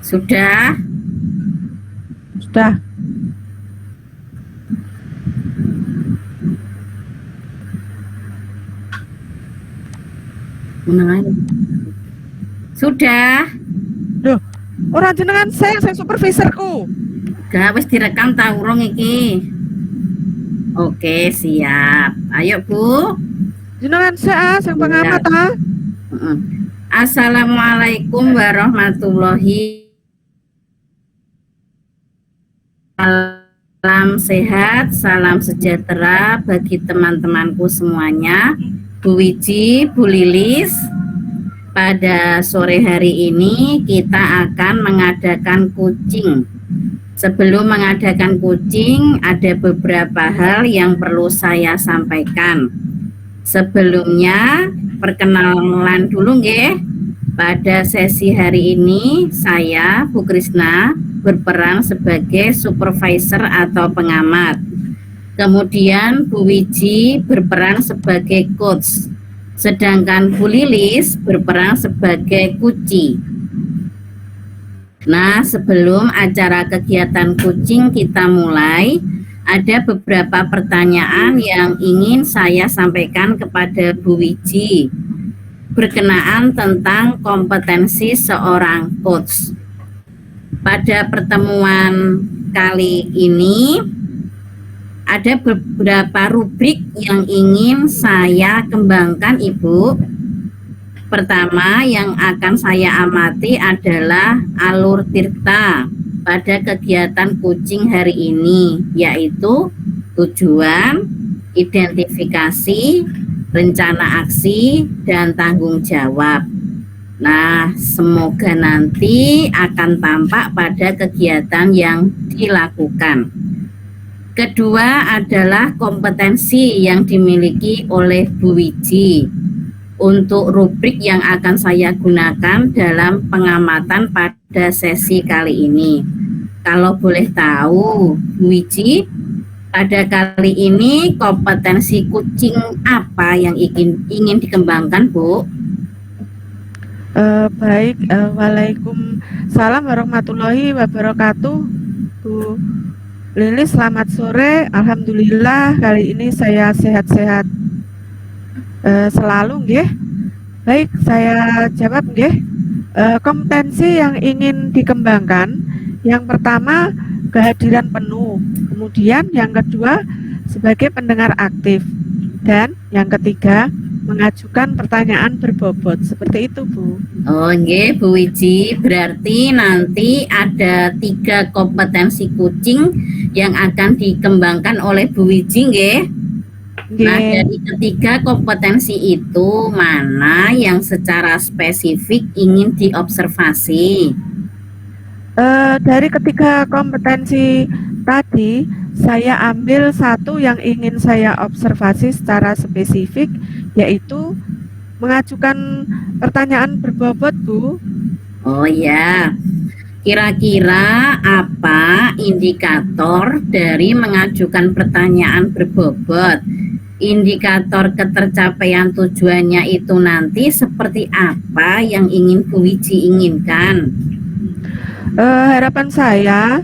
Sudah? Sudah. Sudah? Loh, orang jenengan saya supervisorku. Gak wis direkam ta urung iki? Oke, siap. Ayo, Bu. Jenengan saya Ya. pengamat ha? Assalamualaikum warahmatullahi. Salam sehat, salam sejahtera bagi teman-temanku semuanya. Bu Wiji, Bu Lilis, pada sore hari ini kita akan mengadakan coaching. Sebelum mengadakan coaching, ada beberapa hal yang perlu saya sampaikan. Sebelumnya, perkenalan dulu nggih. Pada sesi hari ini, saya, Bu Krisna, berperan sebagai supervisor atau pengamat. Kemudian Bu Wiji berperan sebagai coach. Sedangkan Bu Lilis berperan sebagai kuci. Nah, sebelum acara kegiatan coaching kita mulai, ada beberapa pertanyaan yang ingin saya sampaikan kepada Bu Wiji berkenaan tentang kompetensi seorang coach. Pada pertemuan kali ini ada beberapa rubrik yang ingin saya kembangkan, Ibu. Pertama yang akan saya amati adalah alur tirta pada kegiatan coaching hari ini, yaitu tujuan, identifikasi, rencana aksi, dan tanggung jawab. Nah, semoga nanti akan tampak pada kegiatan yang dilakukan. Kedua adalah kompetensi yang dimiliki oleh Bu Wiji untuk rubrik yang akan saya gunakan dalam pengamatan pada sesi kali ini. Kalau boleh tahu, Bu Wiji, pada kali ini kompetensi coaching apa yang ingin dikembangkan, Bu? Baik, waalaikumsalam warahmatullahi wabarakatuh. Bu Lilis, selamat sore. Alhamdulillah kali ini saya sehat-sehat selalu nggih. Baik, saya jawab nggih. Kompetensi yang ingin dikembangkan, yang pertama kehadiran penuh, kemudian yang kedua sebagai pendengar aktif, dan yang ketiga mengajukan pertanyaan berbobot. Seperti itu, Bu. Oh, nggih, Bu Wiji. Berarti nanti ada 3 kompetensi coaching yang akan dikembangkan oleh Bu Wiji, nggih. Nah, dari ketiga kompetensi itu mana yang secara spesifik ingin diobservasi? Dari ketiga kompetensi tadi, saya ambil satu yang ingin saya observasi secara spesifik, yaitu mengajukan pertanyaan berbobot, Bu. Oh ya, kira-kira apa indikator dari mengajukan pertanyaan berbobot? Indikator ketercapaian tujuannya itu nanti seperti apa yang ingin Bu Wiji inginkan? Harapan saya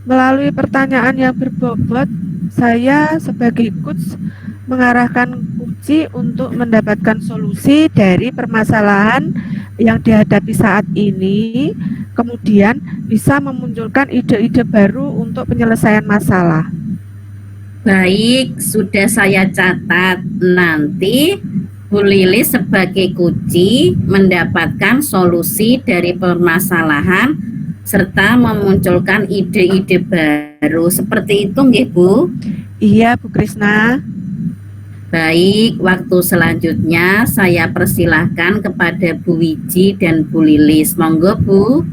melalui pertanyaan yang berbobot, saya sebagai coach mengarahkan kunci untuk mendapatkan solusi dari permasalahan yang dihadapi saat ini, kemudian bisa memunculkan ide-ide baru untuk penyelesaian masalah. Baik, sudah saya catat. Nanti Bu Lilis sebagai kunci mendapatkan solusi dari permasalahan serta memunculkan ide-ide baru. Seperti itu nggih, Bu? Iya, Bu Krisna. Baik, waktu selanjutnya saya persilahkan kepada Bu Wiji dan Bu Lilis. Monggo, Bu.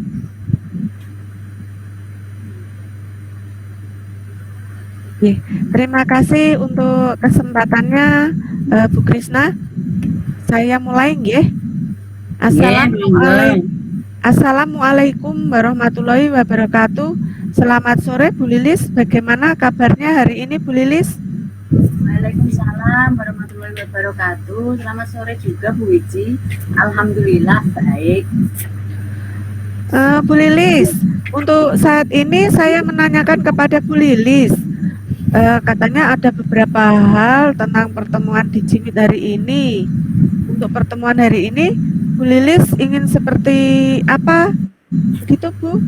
Terima kasih untuk kesempatannya, Bu Krisna. Saya mulai nggih. Assalamualaikum warahmatullahi wabarakatuh. Selamat sore Bu Lilis. Bagaimana kabarnya hari ini Bu Lilis? Waalaikumsalam warahmatullahi wabarakatuh. Selamat sore juga Bu Wiji. Alhamdulillah baik. Bu Lilis, untuk saat ini saya menanyakan kepada Bu Lilis. Katanya ada beberapa hal tentang pertemuan di Jimit hari ini. Untuk pertemuan hari ini, Bu Lilis ingin seperti apa? Gitu, Bu?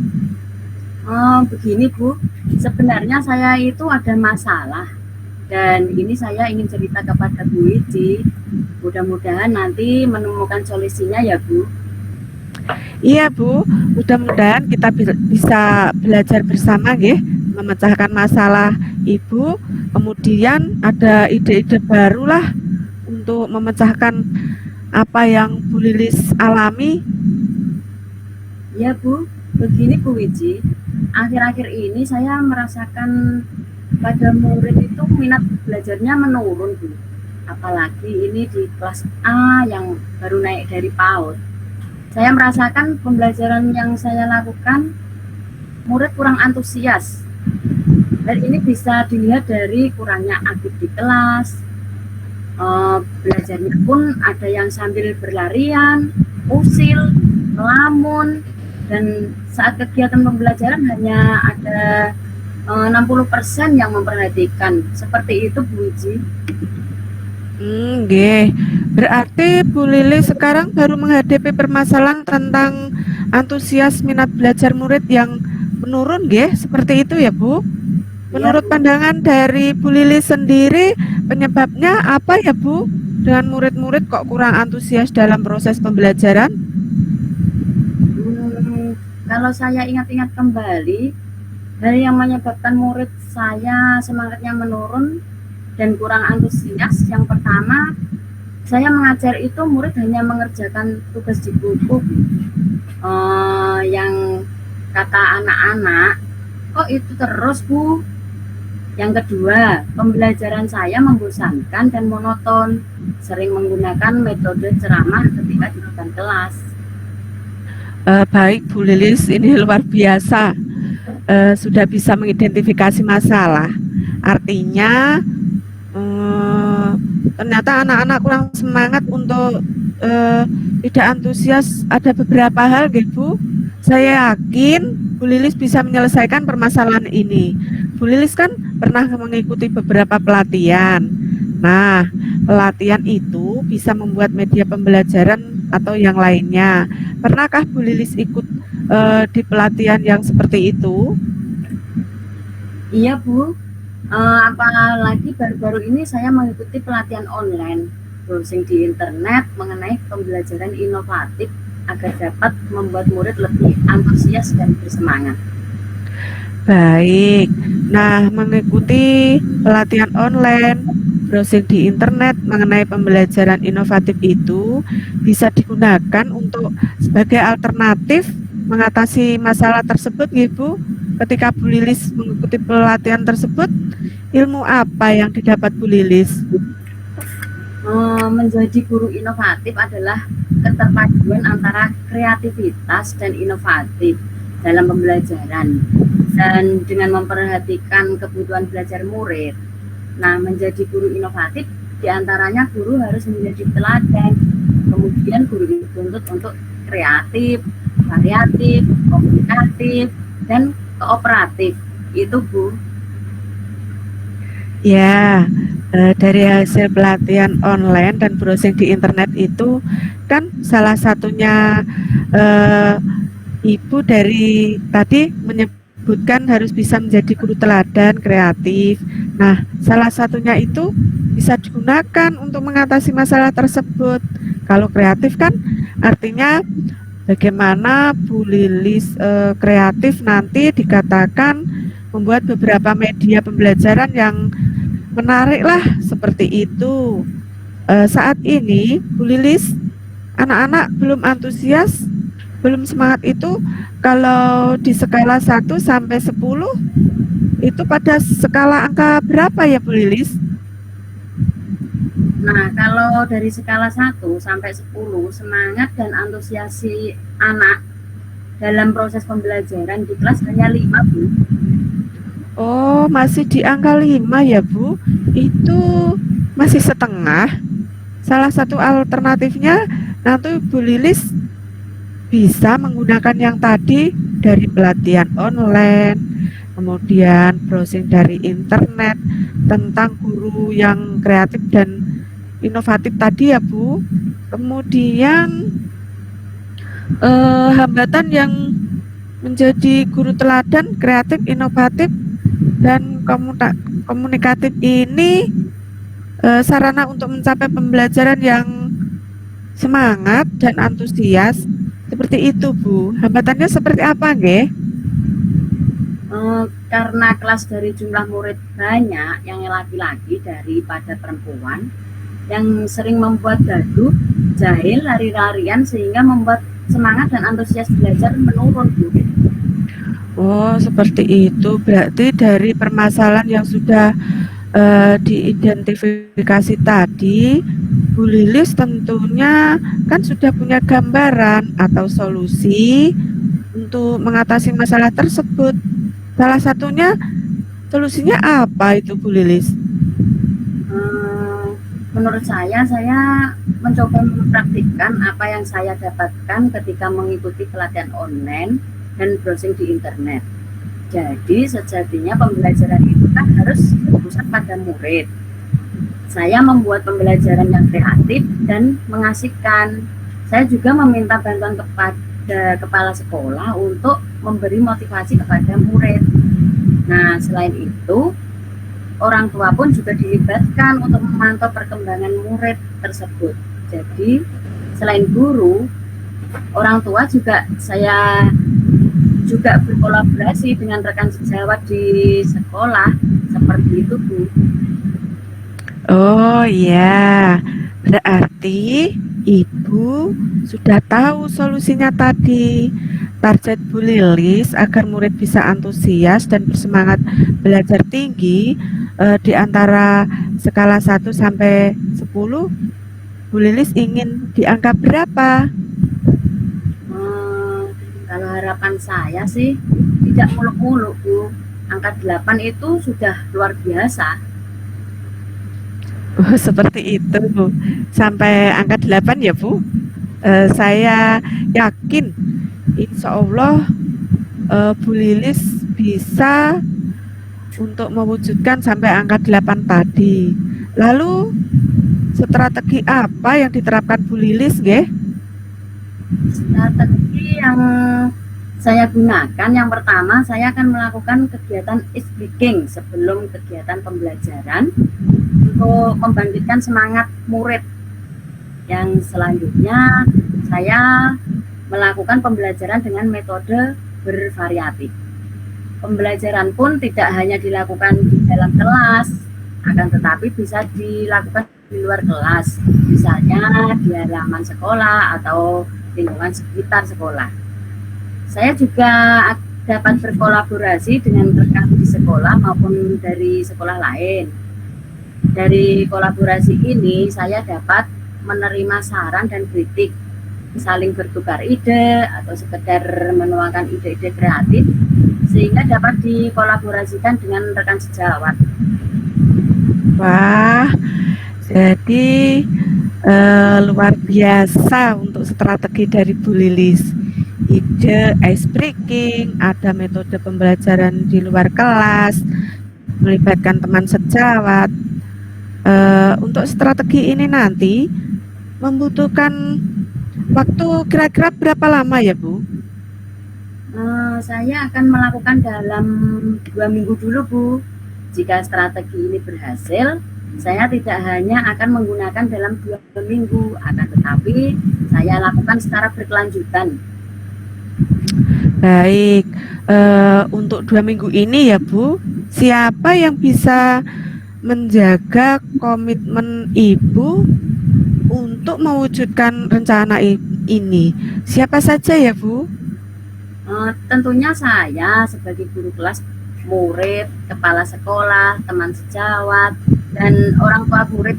Oh, begini Bu, sebenarnya saya itu ada masalah dan ini saya ingin cerita kepada Bu Wiji. Mudah-mudahan nanti menemukan solusinya ya Bu. Iya, Bu. Mudah-mudahan kita bisa belajar bersama, nggih, memecahkan masalah Ibu. Kemudian ada ide-ide barulah untuk memecahkan apa yang Bu Lilis alami. Ya Bu, begini Bu Wiji, akhir-akhir ini saya merasakan pada murid itu minat belajarnya menurun Bu. Apalagi ini di kelas A yang baru naik dari PAUD. Saya merasakan pembelajaran yang saya lakukan murid kurang antusias. Dan ini bisa dilihat dari kurangnya aktif di kelas. Belajarnya pun ada yang sambil berlarian, usil, melamun, dan saat kegiatan pembelajaran hanya ada 60% yang memperhatikan. Seperti itu Bu Wiji. Nggih. Berarti Bu Lilis sekarang baru menghadapi permasalahan tentang antusias minat belajar murid yang menurun, nggih? Seperti itu ya, Bu? Menurut pandangan dari Bu Lilis sendiri, penyebabnya apa ya, Bu? Dengan murid-murid kok kurang antusias dalam proses pembelajaran? Kalau saya ingat-ingat kembali, hal yang menyebabkan murid saya semangatnya menurun dan kurang antusias, yang pertama, saya mengajar itu murid hanya mengerjakan tugas di buku. Yang kata anak-anak, kok itu terus Bu? Yang kedua, pembelajaran saya membosankan dan monoton, sering menggunakan metode ceramah ketika di depan kelas. Baik Bu Lilis, ini luar biasa. Sudah bisa mengidentifikasi masalah. Artinya ternyata anak-anak kurang semangat untuk tidak antusias. Ada beberapa hal, nggih Bu. Saya yakin Bu Lilis bisa menyelesaikan permasalahan ini. Bu Lilis kan pernah mengikuti beberapa pelatihan. Nah, pelatihan itu bisa membuat media pembelajaran atau yang lainnya. Pernahkah Bu Lilis ikut di pelatihan yang seperti itu? Iya Bu, apalagi baru-baru ini saya mengikuti pelatihan online, browsing di internet mengenai pembelajaran inovatif agar dapat membuat murid lebih antusias dan bersemangat. Baik. Nah, mengikuti pelatihan online, browsing di internet mengenai pembelajaran inovatif itu bisa digunakan untuk sebagai alternatif mengatasi masalah tersebut, Bu. Ketika Bu Lilis mengikuti pelatihan tersebut, ilmu apa yang didapat Bu Lilis? Menjadi guru inovatif adalah keterpaduan antara kreativitas dan inovatif dalam pembelajaran, dan dengan memperhatikan kebutuhan belajar murid. Nah, menjadi guru inovatif diantaranya guru harus menjadi teladan, kemudian guru dituntut untuk kreatif, variatif, komunikatif, dan kooperatif. Itu Bu. Ya, dari hasil pelatihan online dan browsing di internet itu kan salah satunya Ibu dari tadi menyebutkan harus bisa menjadi guru teladan, kreatif. Nah, salah satunya itu bisa digunakan untuk mengatasi masalah tersebut. Kalau kreatif kan artinya bagaimana Bu Lilis kreatif nanti dikatakan membuat beberapa media pembelajaran yang menarik lah, seperti itu. Saat ini Bu Lilis, anak-anak belum antusias, belum semangat itu kalau di skala 1 sampai 10 itu pada skala angka berapa ya Bu Lilis? Nah, kalau dari skala 1 sampai 10, semangat dan antusiasi anak dalam proses pembelajaran di kelas hanya 5 Bu. Oh, masih di angka 5 ya Bu? Itu masih setengah. Salah satu alternatifnya nanti Bu Lilis bisa menggunakan yang tadi dari pelatihan online, kemudian browsing dari internet tentang guru yang kreatif dan inovatif tadi ya Bu. Kemudian hambatan yang menjadi guru teladan, kreatif, inovatif, dan komunikatif ini sarana untuk mencapai pembelajaran yang semangat dan antusias. Seperti itu Bu. Hambatannya seperti apa nggih? Karena kelas dari jumlah murid banyak yang laki-laki daripada perempuan, yang sering membuat gaduh, jahil, lari-larian, sehingga membuat semangat dan antusias belajar menurun Bu. Oh, seperti itu. Berarti dari permasalahan yang sudah diidentifikasi tadi, Bu Lilis tentunya kan sudah punya gambaran atau solusi untuk mengatasi masalah tersebut. Salah satunya, solusinya apa itu Bu Lilis? Menurut saya mencoba mempraktikkan apa yang saya dapatkan ketika mengikuti pelatihan online dan browsing di internet. Jadi sejatinya pembelajaran itu kan harus berpusat pada murid. Saya membuat pembelajaran yang kreatif dan mengasihkan. Saya juga meminta bantuan kepada kepala sekolah untuk memberi motivasi kepada murid. Nah, selain itu, orang tua pun juga dilibatkan untuk memantau perkembangan murid tersebut. Jadi, selain guru, orang tua juga saya juga berkolaborasi dengan rekan sejawat di sekolah, seperti itu Bu. Oh ya, berarti Ibu sudah tahu solusinya tadi. Target Bu Lilis agar murid bisa antusias dan bersemangat belajar tinggi di antara skala 1 sampai 10, Bu Lilis ingin di angka berapa? Kalau harapan saya sih tidak muluk-muluk Bu. Angka 8 itu sudah luar biasa. Oh, seperti itu Bu. Sampai angka 8 ya Bu. Saya yakin insya Allah Bu Lilis bisa untuk mewujudkan sampai angka 8 tadi. Lalu strategi apa yang diterapkan Bu Lilis nggih? Strategi yang saya gunakan, yang pertama saya akan melakukan kegiatan speaking sebelum kegiatan pembelajaran untuk membangkitkan semangat murid. Yang selanjutnya saya melakukan pembelajaran dengan metode bervariatif. Pembelajaran pun tidak hanya dilakukan di dalam kelas, akan tetapi bisa dilakukan di luar kelas, misalnya di halaman sekolah atau lingkungan sekitar sekolah. Saya juga dapat berkolaborasi dengan rekan di sekolah maupun dari sekolah lain. Dari kolaborasi ini saya dapat menerima saran dan kritik, saling bertukar ide atau sekedar menuangkan ide-ide kreatif sehingga dapat dikolaborasikan dengan rekan sejawat. Wah, jadi luar biasa untuk strategi dari Bu Lilis. Ide ice breaking, ada metode pembelajaran di luar kelas, melibatkan teman sejawat. Untuk strategi ini nanti membutuhkan waktu kira-kira berapa lama ya Bu? Saya akan melakukan dalam 2 minggu dulu Bu. Jika strategi ini berhasil, saya tidak hanya akan menggunakan dalam 2 minggu, akan tetapi saya lakukan secara berkelanjutan. Baik, untuk 2 minggu ini ya Bu, siapa yang bisa menjaga komitmen Ibu untuk mewujudkan rencana ini? Siapa saja ya Bu? Tentunya saya sebagai guru kelas, murid, kepala sekolah, teman sejawat, dan orang tua murid.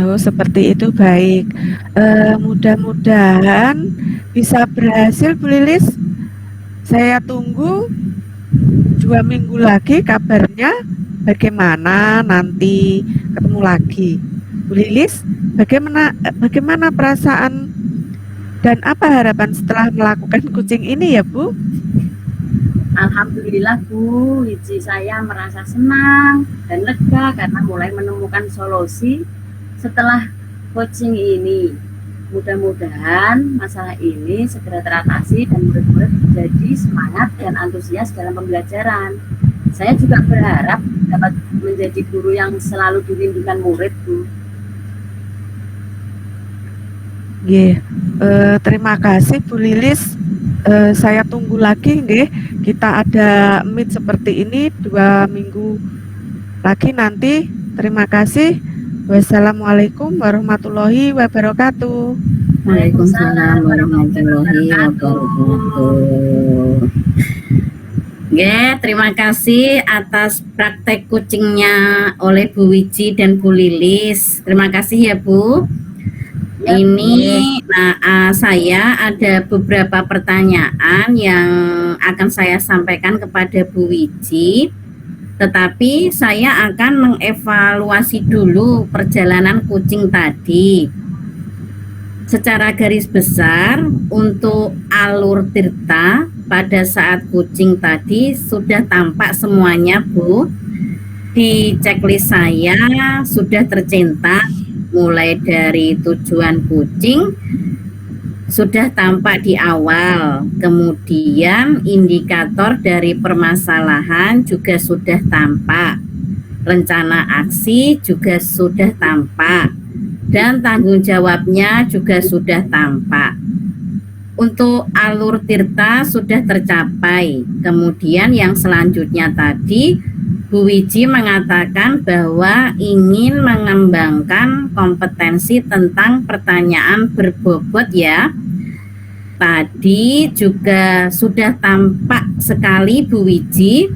Oh, seperti itu, baik. Mudah-mudahan bisa berhasil Bu Lilis. Saya tunggu 2 minggu lagi kabarnya bagaimana nanti ketemu lagi. Bu Lilis, bagaimana perasaan Dan apa harapan setelah melakukan kucing ini ya Bu? Alhamdulillah Bu Wiji, saya merasa senang dan lega karena mulai menemukan solusi setelah coaching ini. Mudah-mudahan masalah ini segera teratasi dan murid-murid menjadi semangat dan antusias dalam pembelajaran. Saya juga berharap dapat menjadi guru yang selalu dirindukan murid Bu. Nggih, terima kasih Bu Lilis. Saya tunggu lagi nggih. Kita ada meet seperti ini 2 minggu lagi nanti. Terima kasih. Wassalamualaikum warahmatullahi wabarakatuh. Waalaikumsalam warahmatullahi wabarakatuh. Oke, terima kasih atas praktek kucingnya oleh Bu Wiji dan Bu Lilis. Terima kasih ya Bu. Ya, Ini, saya ada beberapa pertanyaan yang akan saya sampaikan kepada Bu Wiji, tetapi saya akan mengevaluasi dulu perjalanan kucing tadi. Secara garis besar, untuk alur Tirta pada saat kucing tadi sudah tampak semuanya Bu. Di checklist saya sudah tercetak mulai dari tujuan kucing sudah tampak di awal, kemudian indikator dari permasalahan juga sudah tampak, rencana aksi juga sudah tampak, dan tanggung jawabnya juga sudah tampak. Untuk alur Tirta sudah tercapai. Kemudian yang selanjutnya tadi Bu Wiji mengatakan bahwa ingin mengembangkan kompetensi tentang pertanyaan berbobot ya. Tadi juga sudah tampak sekali Bu Wiji.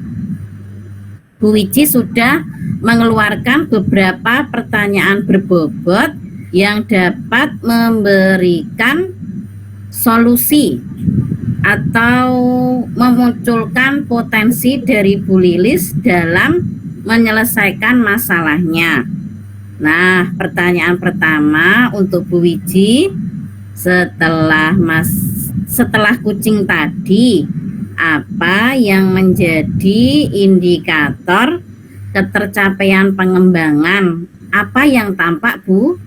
Bu Wiji sudah mengeluarkan beberapa pertanyaan berbobot yang dapat memberikan solusi atau memunculkan potensi dari Bu Lilis dalam menyelesaikan masalahnya. Nah, pertanyaan pertama untuk Bu Wiji, setelah kucing tadi, apa yang menjadi indikator ketercapaian pengembangan? Apa yang tampak Bu?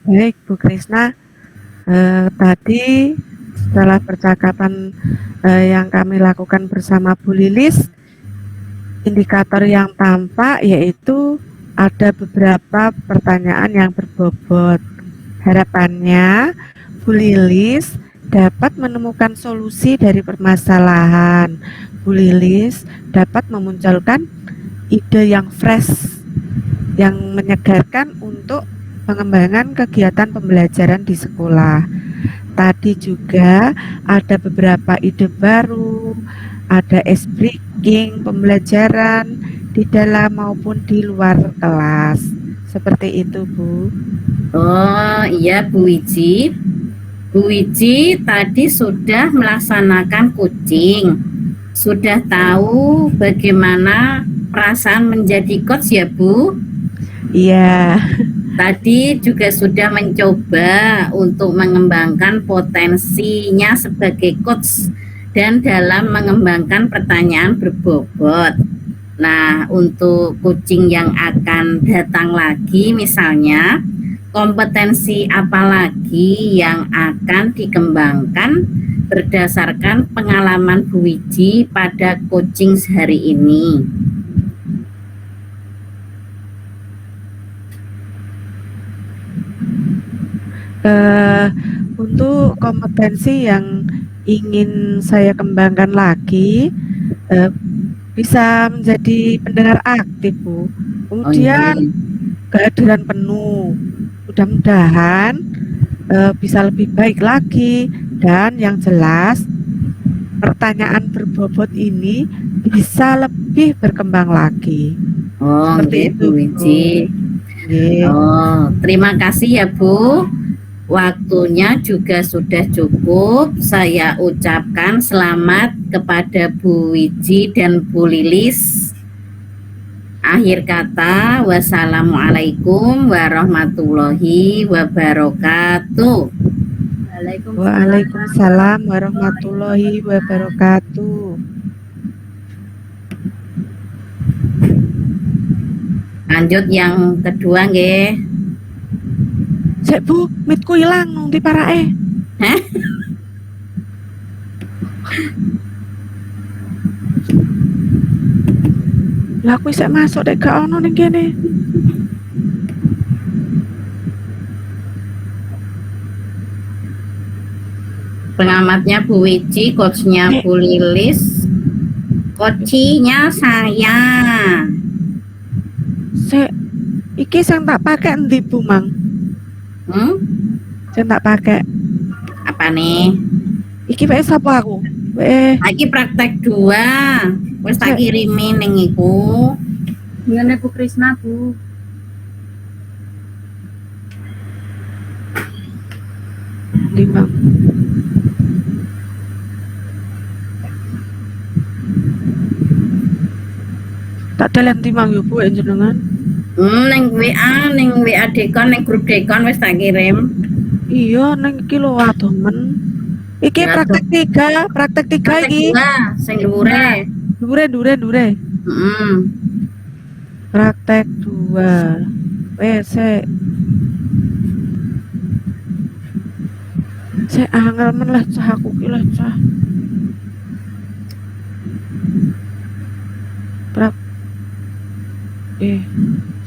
Baik Bu Krisna. Tadi setelah percakapan yang kami lakukan bersama Bu Lilis, indikator yang tampak yaitu ada beberapa pertanyaan yang berbobot. Harapannya Bu Lilis dapat menemukan solusi dari permasalahan. Bu Lilis dapat memunculkan ide yang fresh, yang menyegarkan untuk pengembangan kegiatan pembelajaran di sekolah. Tadi juga ada beberapa ide baru, ada ice breaking pembelajaran di dalam maupun di luar kelas. Seperti itu Bu. Oh iya Bu Wiji. Bu Wiji tadi sudah melaksanakan kucing. Sudah tahu bagaimana perasaan menjadi coach ya Bu? Iya. Tadi juga sudah mencoba untuk mengembangkan potensinya sebagai coach dan dalam mengembangkan pertanyaan berbobot. Nah, untuk kucing yang akan datang lagi misalnya, kompetensi apa lagi yang akan dikembangkan berdasarkan pengalaman Bu Wiji pada coaching hari ini? Untuk kompetensi yang ingin saya kembangkan lagi, bisa menjadi pendengar aktif Bu. Kemudian kehadiran penuh. Mudah-mudahan bisa lebih baik lagi, dan yang jelas pertanyaan berbobot ini bisa lebih berkembang lagi. Oh, Seperti itu, Bu Wiji. Oh, terima kasih ya Bu. Waktunya juga sudah cukup. Saya ucapkan selamat kepada Bu Wiji dan Bu Lilis Akhir kata, wassalamualaikum warahmatullahi wabarakatuh. Waalaikumsalam warahmatullahi wabarakatuh. Lanjut yang kedua nggih. Sik Bu, mitku ilang nang ndi parake? Hah? Lah aku isek masuk dek gak ono ning kene. Pengamatnya Bu Wiji, coachnya Bu Lilis, coachnya saya. Sik iki sing tak pakai endi Bu Mang? Sing tak pakai. Apa nih? Iki wae sapa aku? Wae Lagi praktek 2. Wis tak kirimin ning iku. Ngene Bu Krisna, Bu. lima. Tak dalan timang yo Bu jenengan. Ning WA Dekon, ning grup Dekon wis tak kirim. Iya ning iki lho adomen. Iki Ya, praktek 3 iki. Sing dhuwure. Dure. Heeh. Praktek 2. Wes sik angel men lah cah aku ki lah cah.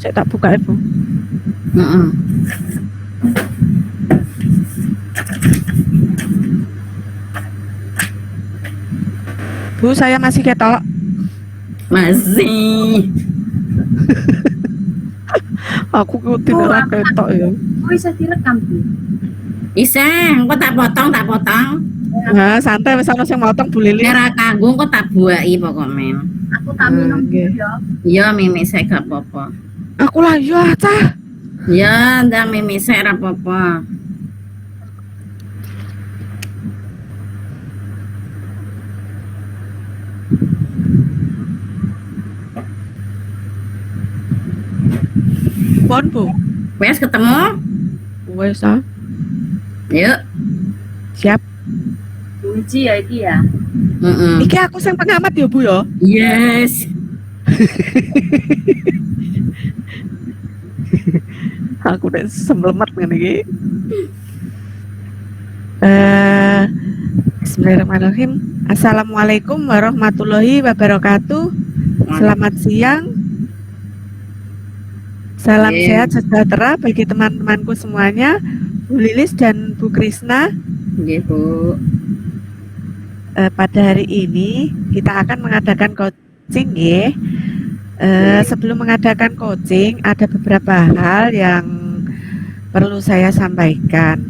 Saya tak buka Bu. Heeh. Bu, saya masih ketok. Masih. Aku kudu ora ketok ya. Bisa direkam, Bu. Bisa, engko tak potong. Nah, santai wis ana sing motong Bu Lili. Ora kanggo engko tak buaki pokoknya. Aku tak minum Nggih. ya. Ya mimi sik gak apa-apa. Aku lah yo cah. Ya ndang mimi sik ora apa-apa. Pon Bu. Wes ketemu? Wes ah. Yuk. Siap. Bu Wiji ya iki ya. Heeh. Iki aku sing pengamat ya Bu ya. Yes. Aku udah semblemet ngene iki. Bismillahirrahmanirrahim. Assalamualaikum warahmatullahi wabarakatuh. Selamat siang. Salam Oke. sehat sejahtera bagi teman-temanku semuanya, Bu Lilis dan Bu Krisna. Nggih, Bu. Pada hari ini kita akan mengadakan coaching ya. Sebelum mengadakan coaching ada beberapa hal yang perlu saya sampaikan.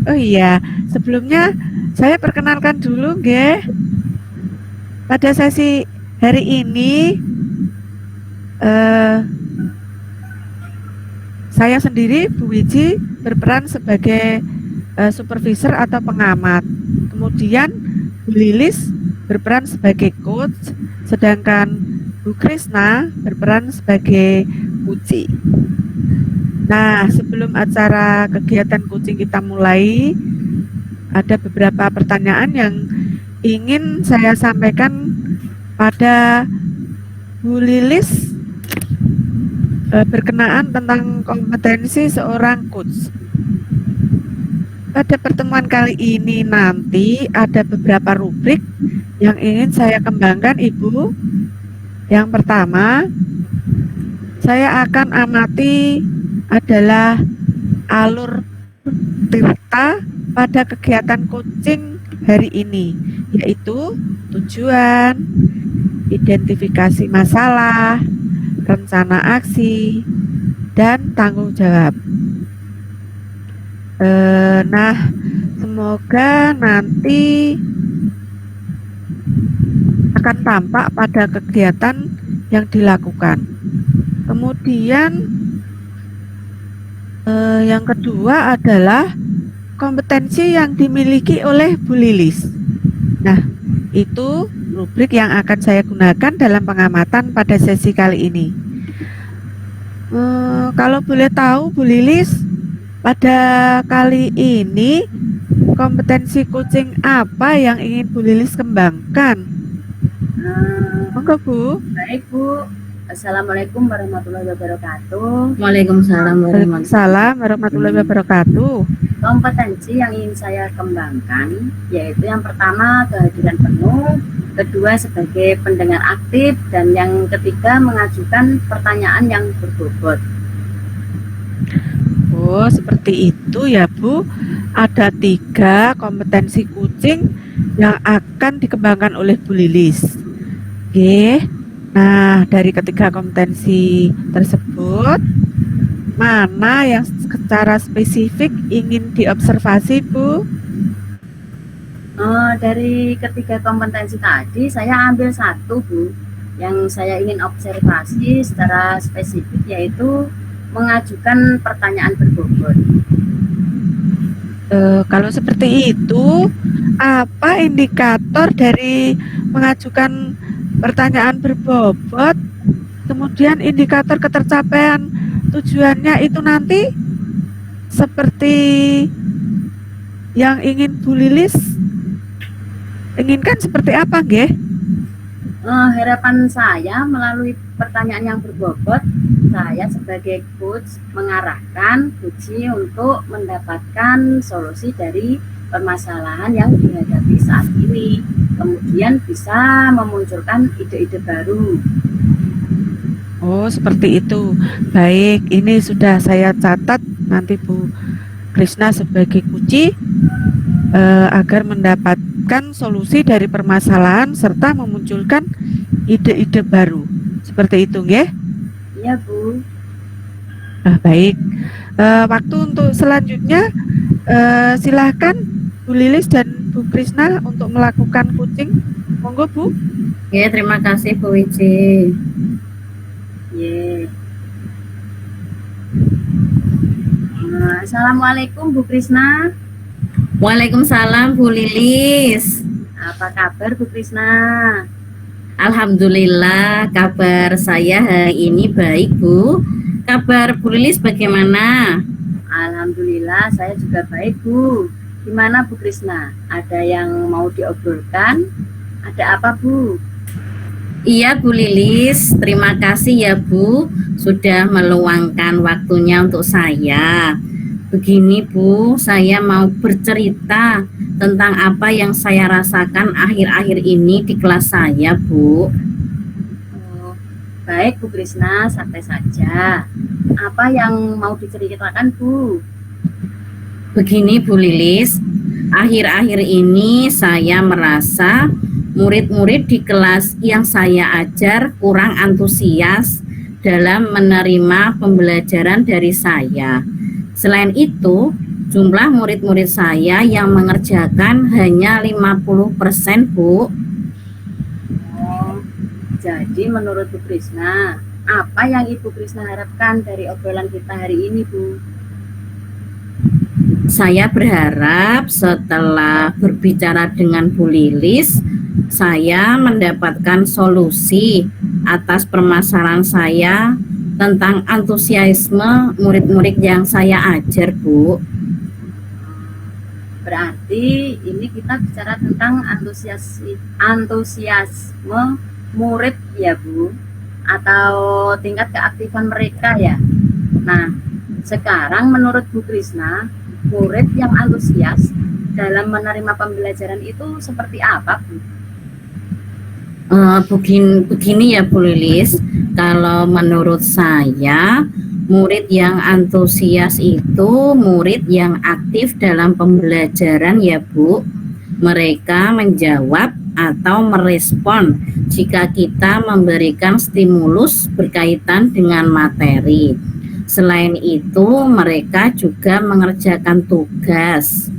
Oh iya, sebelumnya saya perkenalkan dulu nggih. Pada sesi hari ini saya sendiri Bu Wiji berperan sebagai supervisor atau pengamat. Kemudian Bu Lilis berperan sebagai coach, sedangkan Bu Krisna berperan sebagai coach. Nah, sebelum acara kegiatan coaching kita mulai, ada beberapa pertanyaan yang ingin saya sampaikan pada Bu Lilis berkenaan tentang kompetensi seorang coach. Pada pertemuan kali ini nanti ada beberapa rubrik yang ingin saya kembangkan Ibu. Yang pertama, saya akan amati adalah alur cerita pada kegiatan coaching hari ini, yaitu tujuan, identifikasi masalah, rencana aksi, dan tanggung jawab. Nah, semoga nanti akan tampak pada kegiatan yang dilakukan. Kemudian yang kedua adalah kompetensi yang dimiliki oleh Bu Lilis. Nah, itu rubrik yang akan saya gunakan dalam pengamatan pada sesi kali ini. Kalau boleh tahu Bu Lilis, pada kali ini kompetensi kucing apa yang ingin Bu Lilis kembangkan? Monggo Bu. Baik Bu, Assalamualaikum warahmatullahi wabarakatuh. Waalaikumsalam warahmatullahi Waalaikumsalam warahmatullahi wabarakatuh. Kompetensi yang ingin saya kembangkan yaitu yang pertama kehadiran penuh, kedua sebagai pendengar aktif, dan yang ketiga mengajukan pertanyaan yang berbobot. Oh, seperti itu ya Bu. Ada 3 kompetensi kucing yang akan dikembangkan oleh Bu Lilis. Oke. Nah, dari ketiga kompetensi tersebut, mana yang secara spesifik ingin diobservasi Bu? Dari ketiga kompetensi tadi saya ambil satu Bu, yang saya ingin observasi secara spesifik yaitu mengajukan pertanyaan berbobot. Kalau seperti itu, apa indikator dari mengajukan pertanyaan berbobot, kemudian indikator ketercapaian tujuannya itu nanti seperti yang ingin Bu Lilis inginkan seperti apa, nggih? Harapan saya melalui pertanyaan yang berbobot, saya sebagai coach mengarahkan Puji untuk mendapatkan solusi dari permasalahan yang dihadapi saat ini, kemudian bisa memunculkan ide-ide baru. Oh, seperti itu. Baik, ini sudah saya catat nanti Bu Krisna sebagai kunci agar mendapatkan solusi dari permasalahan serta memunculkan ide-ide baru. Seperti itu, nggih? Iya, Bu. Baik. Waktu untuk selanjutnya silahkan Bu Lilis dan Bu Krisna untuk melakukan coaching. Monggo, Bu. Ya, terima kasih Bu Wiji. Yeah. Assalamualaikum Bu Krisna. Waalaikumsalam Bu Lilis. Apa kabar Bu Krisna? Alhamdulillah, kabar saya hari ini baik Bu. Kabar Bu Lilis bagaimana? Alhamdulillah saya juga baik Bu. Gimana Bu Krisna? Ada yang mau diobrolkan? Ada apa Bu? Iya Bu Lilis, terima kasih ya Bu sudah meluangkan waktunya untuk saya. Begini Bu, saya mau bercerita tentang apa yang saya rasakan akhir-akhir ini di kelas saya Bu. Oh, baik Bu Krisna, santai saja. Apa yang mau diceritakan Bu? Begini Bu Lilis, akhir-akhir ini saya merasa murid-murid di kelas yang saya ajar kurang antusias dalam menerima pembelajaran dari saya. Selain itu, jumlah murid-murid saya yang mengerjakan hanya 50% Bu. Oh, jadi menurut Bu Krisna, apa yang Ibu Krisna harapkan dari obrolan kita hari ini Bu? Saya berharap setelah berbicara dengan Bu Lilis, saya mendapatkan solusi atas permasalahan saya tentang antusiasme murid-murid yang saya ajar Bu. Berarti ini kita bicara tentang antusiasme murid ya Bu, atau tingkat keaktifan mereka ya. Nah, sekarang menurut Bu Krisna, murid yang antusias dalam menerima pembelajaran itu seperti apa Bu? Begini ya Bu Lilis, kalau menurut saya murid yang antusias itu murid yang aktif dalam pembelajaran ya Bu. Mereka menjawab atau merespon jika kita memberikan stimulus berkaitan dengan materi. Selain itu mereka juga mengerjakan tugas.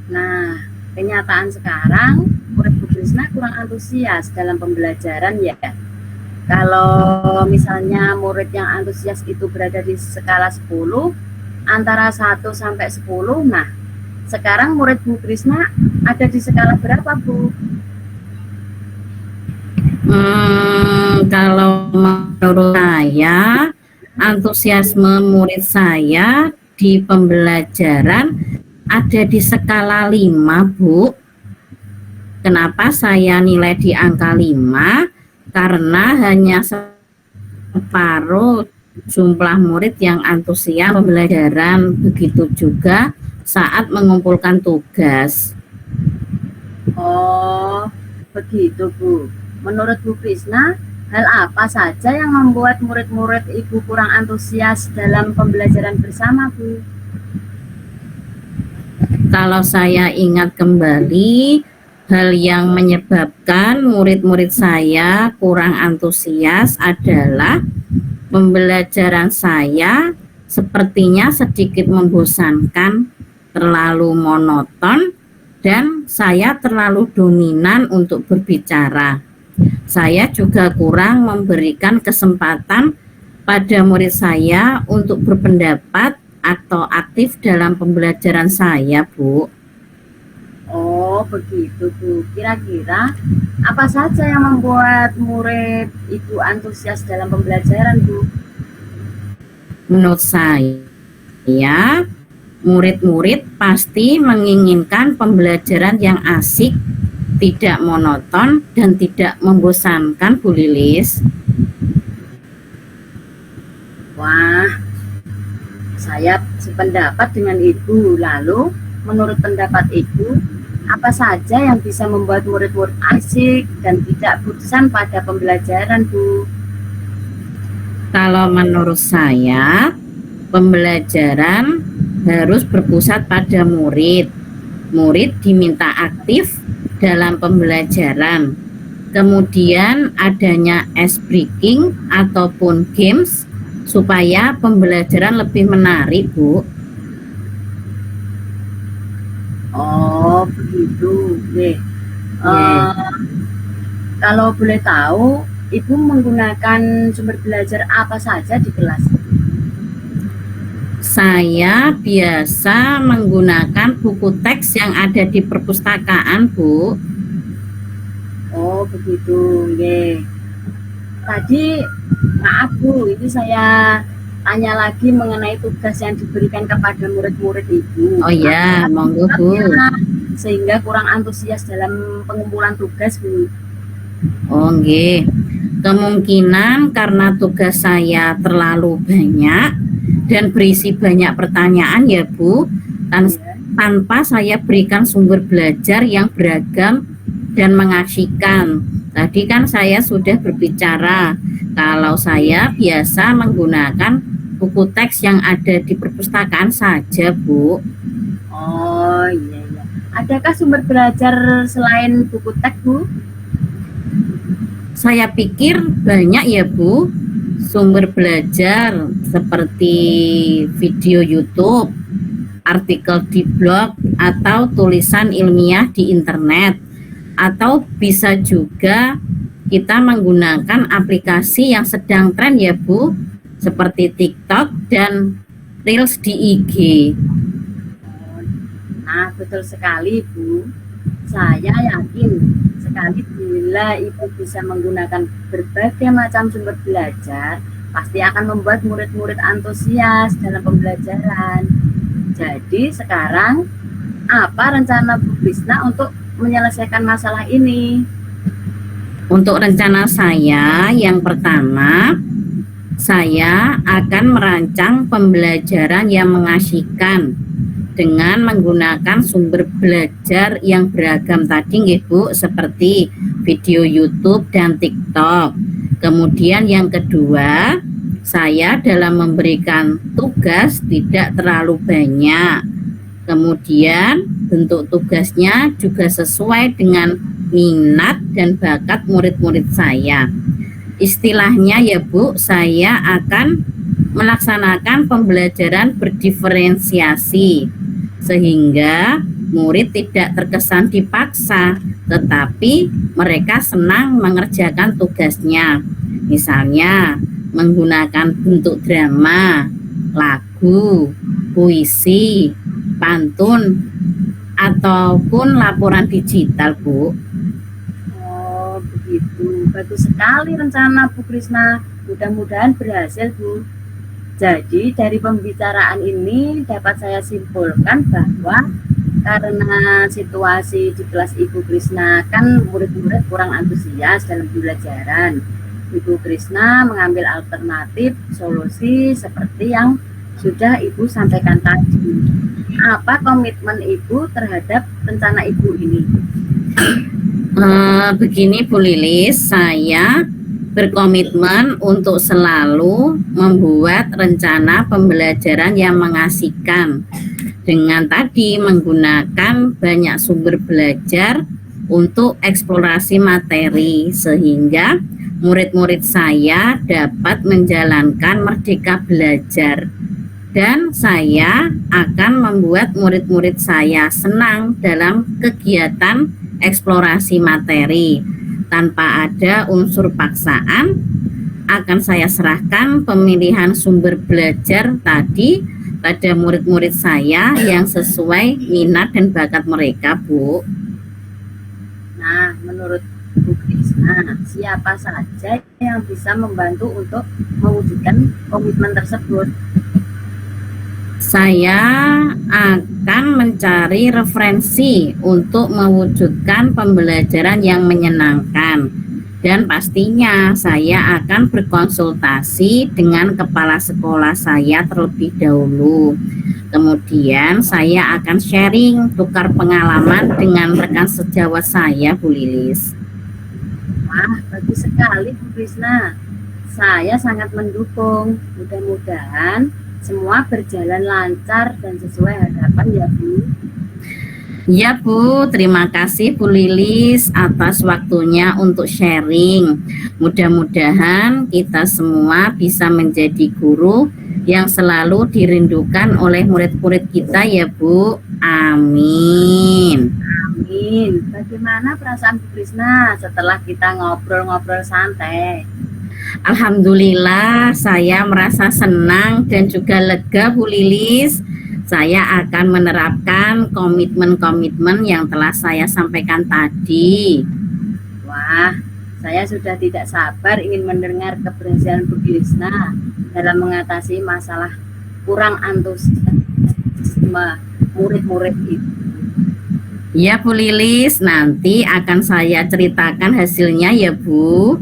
Nah, kenyataan sekarang murid Bu Krisna kurang antusias dalam pembelajaran ya. Kalau misalnya murid yang antusias itu berada di skala 10, antara 1 sampai 10, nah sekarang murid Bu Krisna ada di skala berapa Bu? Kalau menurut saya antusiasme murid saya di pembelajaran ada di skala 5, Bu. Kenapa saya nilai di angka 5? Karena hanya separuh jumlah murid yang antusias pembelajaran, begitu juga saat mengumpulkan tugas. Oh, begitu Bu. Menurut Bu Krisna, hal apa saja yang membuat murid-murid Ibu kurang antusias dalam pembelajaran bersama, Bu? Kalau saya ingat kembali, hal yang menyebabkan murid-murid saya kurang antusias adalah pembelajaran saya sepertinya sedikit membosankan, terlalu monoton, dan saya terlalu dominan untuk berbicara. Saya juga kurang memberikan kesempatan pada murid saya untuk berpendapat atau aktif dalam pembelajaran saya, Bu. Oh, begitu Bu. Kira-kira apa saja yang membuat murid Ibu antusias dalam pembelajaran, Bu? Menurut saya, murid-murid pasti menginginkan pembelajaran yang asik, tidak monoton, dan tidak membosankan, Bu Lilis. Wah, saya sependapat dengan Ibu. Lalu, menurut pendapat Ibu, apa saja yang bisa membuat murid-murid asik dan tidak bosan pada pembelajaran, Bu? Kalau menurut saya, pembelajaran harus berpusat pada murid. Murid diminta aktif dalam pembelajaran. Kemudian adanya ice breaking ataupun games supaya pembelajaran lebih menarik, Bu. Oh, begitu. Oke. Ya. Kalau boleh tahu, Ibu menggunakan sumber belajar apa saja di kelas? Saya biasa menggunakan buku teks yang ada di perpustakaan, Bu. Oh, begitu. Oke. Tadi, maaf Bu, ini saya tanya lagi mengenai tugas yang diberikan kepada murid-murid Ibu. Oh ya, monggo Bu. Sehingga kurang antusias dalam pengumpulan tugas, Bu. Oh nggih. Kemungkinan karena tugas saya terlalu banyak dan berisi banyak pertanyaan ya Bu, tanpa saya berikan sumber belajar yang beragam dan mengasihkan. Tadi kan saya sudah berbicara kalau saya biasa menggunakan buku teks yang ada di perpustakaan saja, Bu. Oh iya. Adakah sumber belajar selain buku teks, Bu? Saya pikir banyak ya Bu, sumber belajar seperti video YouTube, artikel di blog, atau tulisan ilmiah di internet. Atau bisa juga kita menggunakan aplikasi yang sedang tren ya Bu, seperti TikTok dan Reels di IG. Nah, betul sekali Bu. Saya yakin sekali bila Ibu bisa menggunakan berbagai macam sumber belajar, pasti akan membuat murid-murid antusias dalam pembelajaran. Jadi sekarang, apa rencana Bu Krisna untuk menyelesaikan masalah ini? Untuk rencana saya, yang pertama, saya akan merancang pembelajaran yang mengasihkan dengan menggunakan sumber belajar yang beragam tadi nggih Bu, seperti video YouTube dan TikTok. Kemudian yang kedua, saya dalam memberikan tugas tidak terlalu banyak. Kemudian bentuk tugasnya juga sesuai dengan minat dan bakat murid-murid saya. Istilahnya ya Bu, saya akan melaksanakan pembelajaran berdiferensiasi sehingga murid tidak terkesan dipaksa, tetapi mereka senang mengerjakan tugasnya. Misalnya menggunakan bentuk drama, lagu, puisi, pantun, ataupun laporan digital, Bu. Oh, begitu. Bagus sekali rencana Bu Krisna. Mudah-mudahan berhasil, Bu. Jadi dari pembicaraan ini dapat saya simpulkan bahwa karena situasi di kelas Ibu Krisna kan murid-murid kurang antusias dalam pembelajaran. Ibu Krisna mengambil alternatif solusi seperti yang sudah Ibu sampaikan tadi. Apa komitmen Ibu terhadap rencana Ibu ini? Begini Bu Lilis, saya berkomitmen untuk selalu membuat rencana pembelajaran yang mengasihkan dengan tadi menggunakan banyak sumber belajar untuk eksplorasi materi sehingga murid-murid saya dapat menjalankan merdeka belajar dan saya akan membuat murid-murid saya senang dalam kegiatan eksplorasi materi tanpa ada unsur paksaan. Akan saya serahkan pemilihan sumber belajar tadi pada murid-murid saya yang sesuai minat dan bakat mereka, Bu. Nah, menurut Bu Krisna, siapa saja yang bisa membantu untuk mewujudkan komitmen tersebut? Saya akan mencari referensi untuk mewujudkan pembelajaran yang menyenangkan dan pastinya saya akan berkonsultasi dengan kepala sekolah saya terlebih dahulu. Kemudian saya akan sharing tukar pengalaman dengan rekan sejawat saya, Bu Lilis. Wah, bagus sekali Bu Krisna. Saya sangat mendukung. Mudah-mudahan semua berjalan lancar dan sesuai harapan ya Bu. Ya Bu, terima kasih Bu Lilis atas waktunya untuk sharing. Mudah-mudahan kita semua bisa menjadi guru yang selalu dirindukan oleh murid-murid kita ya Bu. Amin. Amin. Bagaimana perasaan Bu Krisna setelah kita ngobrol-ngobrol santai? Alhamdulillah saya merasa senang dan juga lega Bu Lilis. Saya akan menerapkan komitmen-komitmen yang telah saya sampaikan tadi. Wah, saya sudah tidak sabar ingin mendengar keberhasilan Bu Krisna dalam mengatasi masalah kurang antusiasme murid-murid itu. Ya Bu Lilis, nanti akan saya ceritakan hasilnya ya Bu.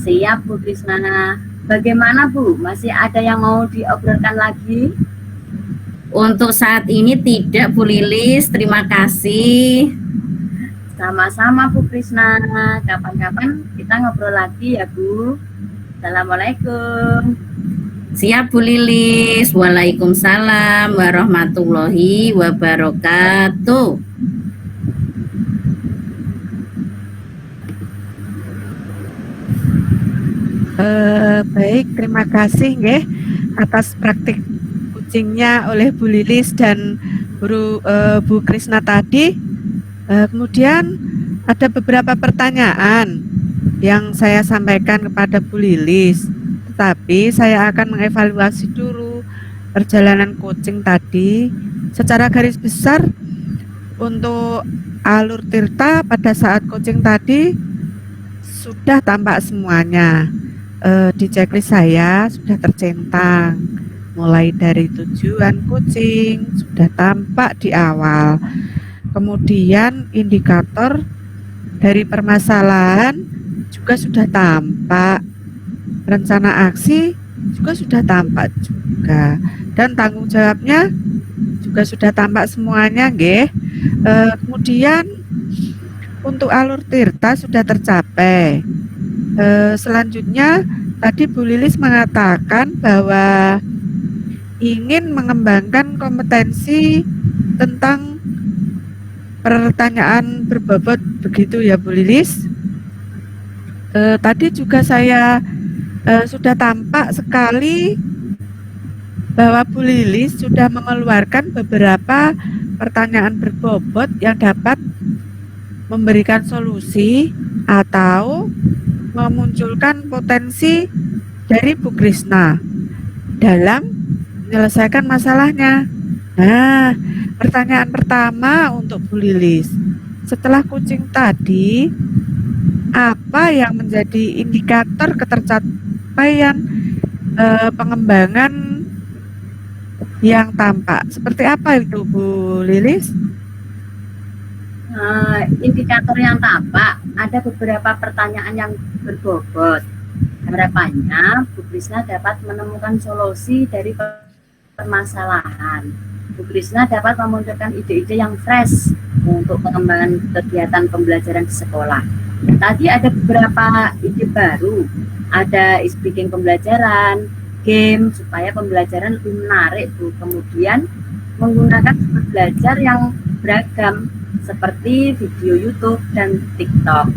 Siap Bu Krisna. Bagaimana Bu? Masih ada yang mau diobrolkan lagi? Untuk saat ini tidak Bu Lilis, terima kasih. Sama-sama Bu Krisna. Kapan-kapan kita ngobrol lagi ya Bu. Assalamualaikum. Siap Bu Lilis. Waalaikumsalam warahmatullahi wabarakatuh. Baik, terima kasih nggih atas praktik kucingnya oleh Bu Lilis dan Bu Krisna tadi. Kemudian ada beberapa pertanyaan yang saya sampaikan kepada Bu Lilis, tetapi saya akan mengevaluasi dulu perjalanan coaching tadi secara garis besar. Untuk alur Tirta pada saat coaching tadi sudah tampak semuanya. Di checklist saya sudah tercentang, mulai dari tujuan coaching sudah tampak di awal, kemudian indikator dari permasalahan juga sudah tampak, rencana aksi juga sudah tampak juga, dan tanggung jawabnya juga sudah tampak semuanya nggih. Kemudian untuk alur Tirta sudah tercapai. Selanjutnya tadi Bu Lilis mengatakan bahwa ingin mengembangkan kompetensi tentang pertanyaan berbobot, begitu ya Bu Lilis. Tadi juga saya sudah tampak sekali bahwa Bu Lilis sudah mengeluarkan beberapa pertanyaan berbobot yang dapat memberikan solusi atau memunculkan potensi dari Bu Krisna dalam menyelesaikan masalahnya. Nah, pertanyaan pertama untuk Bu Lilis, setelah coaching tadi, apa yang menjadi indikator ketercapaian pengembangan yang tampak. Seperti apa itu Bu Lilis? Indikator yang tampak ada beberapa pertanyaan yang berbobot. Harapannya Bu Krisna dapat menemukan solusi dari permasalahan. Bu Krisna dapat memunculkan ide-ide yang fresh untuk pengembangan kegiatan pembelajaran di sekolah. Tadi ada beberapa ide baru, ada speaking pembelajaran, game supaya pembelajaran lebih menarik Bu. Kemudian menggunakan sumber belajar yang beragam seperti video YouTube dan TikTok.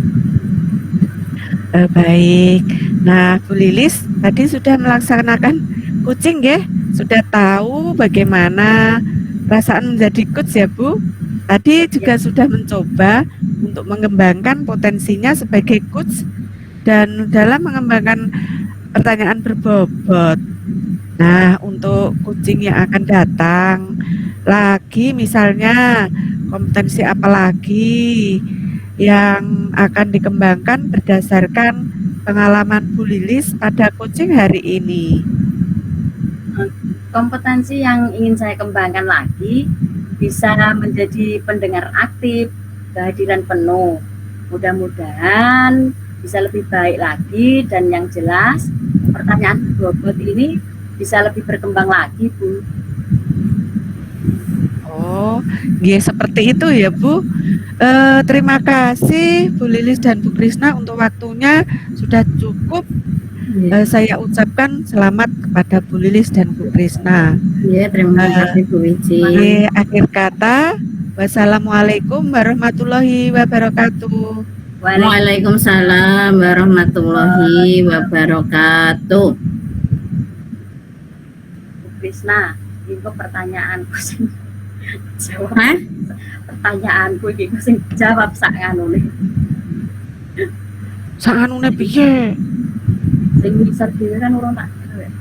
Baik. Nah, Bu Lilis tadi sudah melaksanakan coaching ya? Sudah tahu bagaimana perasaan menjadi coach ya Bu? Tadi juga sudah mencoba untuk mengembangkan potensinya sebagai coach dan dalam mengembangkan pertanyaan berbobot. Nah, untuk coaching yang akan datang lagi misalnya kompetensi apa lagi yang akan dikembangkan berdasarkan pengalaman Bu Lilis pada coaching hari ini? Kompetensi yang ingin saya kembangkan lagi bisa menjadi pendengar aktif, kehadiran penuh. Mudah-mudahan bisa lebih baik lagi dan yang jelas pertanyaan berbobot ini bisa lebih berkembang lagi Bu. Oh, ya seperti itu ya Bu. Terima kasih Bu Lilis dan Bu Krisna untuk waktunya sudah cukup. Saya ucapkan selamat kepada Bu Lilis dan Bu Krisna. Iya, terima kasih Bu Wiji. Akhir kata, wassalamualaikum warahmatullahi wabarakatuh. Waalaikumsalam warahmatullahi wabarakatuh. Bu Krisna, ini pertanyaanku sing jawab. Hah? Pertanyaanku iki sing jawab sak nganune. Sak anune piye? Sing ngisor dhewe kan urung tak jawab.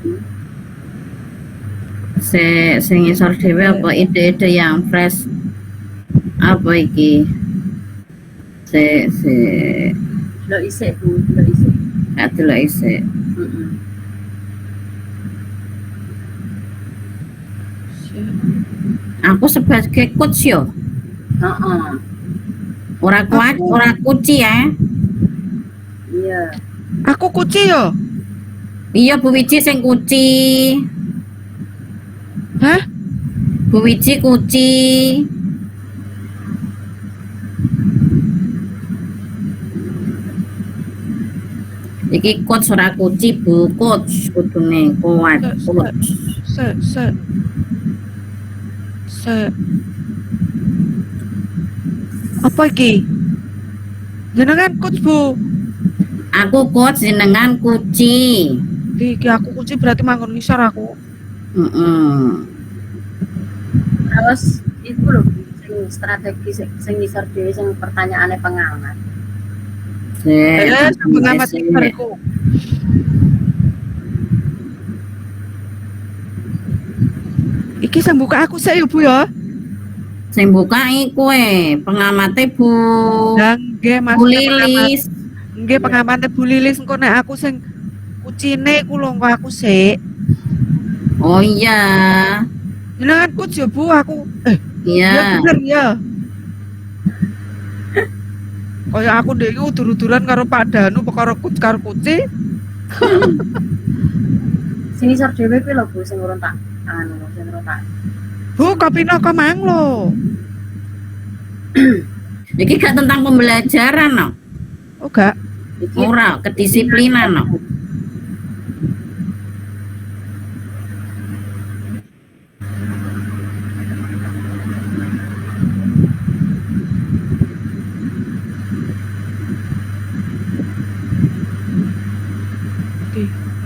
Sing ngisor dhewe apa ide-ide yang fresh? Apa iki? Lo isik Bu, lo isik. Delok isik. Heeh. Aku sebagai coach yo. Heeh. Ora kuat, ora kuci ya. Iya. Aku kuci yo. Iya Bu Wiji sing kuci. Hah? Bu Wiji kuci. Iki coach ora kuci Bu, coach kudune kuat coach. Apa iki? Jenengan coach Bu. Aku coach jenengan kuci. Iki aku kuci berarti manggon ngisor aku. Terus itu loh Bu, sing strategi sing ngisor dhewe sing pertanyaane pengamat. Pengamat iku. Iki sing buka aku sik ya Bu ya. Sing buka iku pengamate Bu. Lah nggih Mas. Bu Lilis. Nggih pengamate Bu Lilis engko nek aku sing kucine iku lho engko aku sik. Oh iya. Jenengan coach ya Bu aku. Iya. Ya bener ya. Kaya aku ndek iki udur-uduran karo Pak Danu perkara coach karo kuci. Sing ngisor dhewe kuwi lho Bu sing urung tak sing urung tak. Bu kopino kok mang lho. Iki gak tentang pembelajaran no. Oh gak. Iki Ora kedisiplinan no.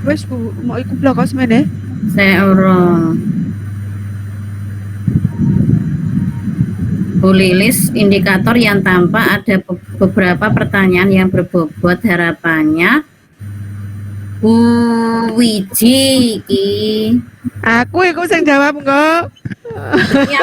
Wes Bu, mau ikut blok semene. Seorang Bu Lilis, indikator yang tampak ada beberapa pertanyaan yang berbobot. Harapannya Bu Wiji iki. Aku iku sing jawab engko. Ya,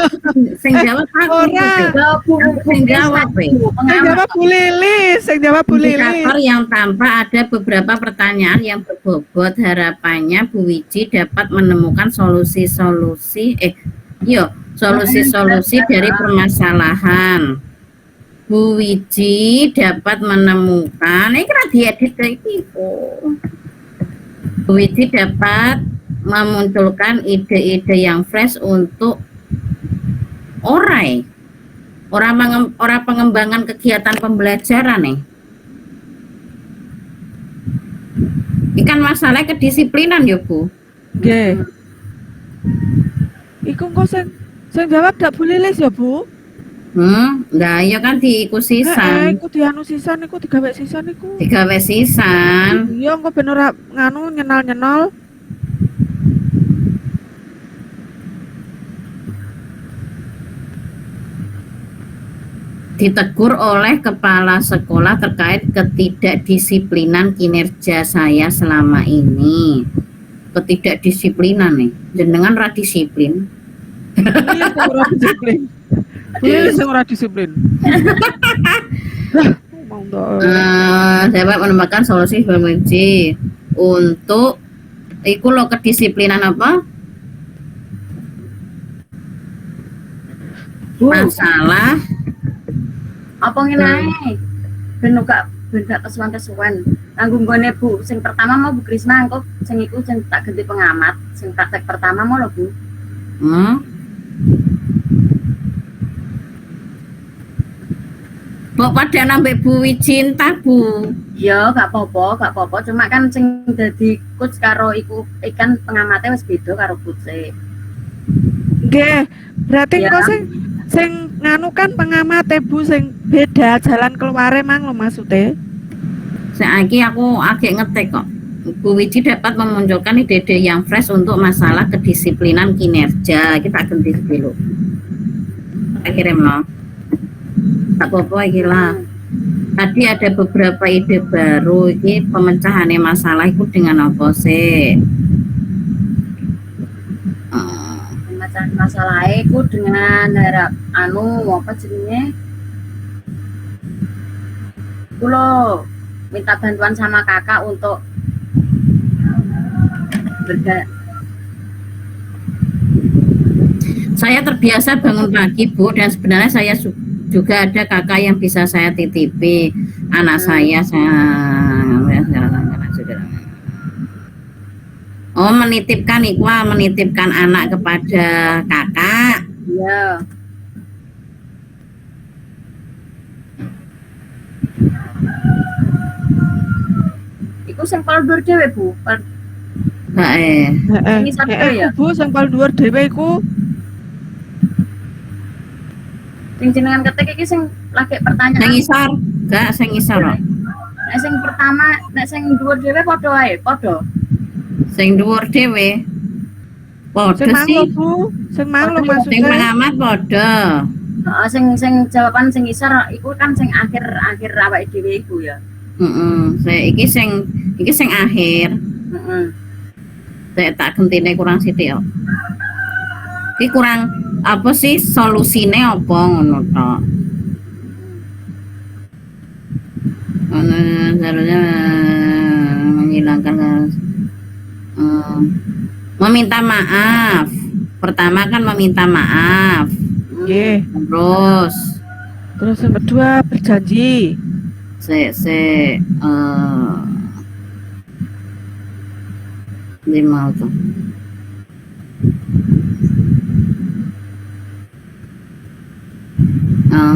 sing jawab aku. Ora. Jawab Bu, Sing jawab, Bu, Sing pengamat. jawab Bu Lilis, sing jawab Bu Lilis. Indikator yang tampak ada beberapa pertanyaan yang berbobot. Harapannya Bu Wiji dapat menemukan solusi-solusi solusi-solusi dari permasalahan. Bu Wiji dapat menemukan kira diedit kayak gitu. Bu Wiji dapat memunculkan ide-ide yang fresh untuk orang pengembangan kegiatan pembelajaran nih. Ikan masalah kedisiplinan ya Bu. Nggih. Iku kok sing jawab dak Bu Lilis ya, Bu? Nah ya kan diiku sisan, Iku dianu sisan iku digawe sisan iku. digawe sisan. Iya, engko ben ora nganu nyenal-nyenol. Ditegur oleh kepala sekolah terkait ketidakdisiplinan kinerja saya selama ini. Ketidakdisiplinan nih, jenengan ra disiplin. Lilis sing ora disiplin. Lilis sing ora disiplin. Lah, mau ndak. Dapat menemukan solusi BMJ untuk iku lo kedisiplinan apa? Bu, Masalah apa ngene ben gak kesuwen-kesuwen. Kanggo nggone Bu, sing pertama mau Bu Krisna engko sing iku sing tak ganti pengamat, sing praktek pertama mau lho Bu. Kok pada nambah Bu Wiji entah Bu. Ya, gak apa-apa, cuma kan sing dadi coach karo iku ikan pengamatnya wis beda karo coach-e. Nggih, berarti Ya. kok sing nganu kan pengamat Bu sing beda jalan keluare mang lo maksudnya. Saiki aku agak ngetik kok. Bu Wiji dapat memunculkan ide-ide yang fresh untuk masalah kedisiplinan kinerja. Kita ganti dulu. Kita kirim loh. Tak apa-apa iki lah. Tadi ada beberapa ide baru. Ini pemecahannya masalah itu dengan apa sih? Masalahnya iku dengan harap apa jenenge? Iku lho, minta bantuan sama kakak untuk Saya terbiasa bangun pagi Bu, dan sebenarnya saya juga ada kakak yang bisa saya titipi. Anak saya menitipkan menitipkan anak kepada kakak. Iya. Iku sing paldur dhewe Bu. Ini satu ya? Bu sing paling dhuwur dhewe iku Sing jenengan ketik iki sing lagi Sing pertanyaan. isor, gak sing isor. Nek sing pertama, nek sing dhuwur dhewe padha wae, padha. Sing dhuwur dhewe. Padha sing mang sih. lho Bu, sing mang lho Sing maksudnya. pengamat padha. Heeh, sing jawaban sing isor iku kan sing akhir awake dhewe iku ya. Iki sing akhir. Heeh. Saya tak gentine kurang sithik kok. Iki kurang apa sih solusine apa ngono tok. Seharusnya menghilangkan meminta maaf. Pertama kan meminta maaf. Nggih. Terus Yang kedua berjanji. Lima tuh.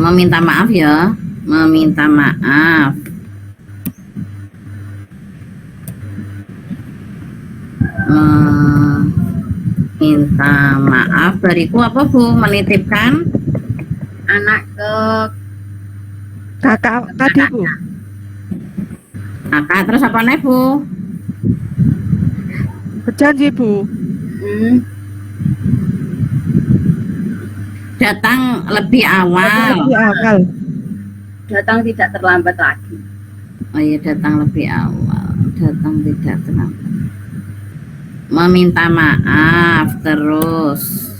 Meminta maaf ya, meminta maaf. Minta maaf bariku apa Bu? Menitipkan Anak ke Kakak tadi Bu. kakak, terus apa nih Bu? Berjanji Bu. Datang lebih awal. Lebih awal. datang tidak terlambat lagi. Oh iya, datang lebih awal, datang tidak terlambat. Meminta maaf terus.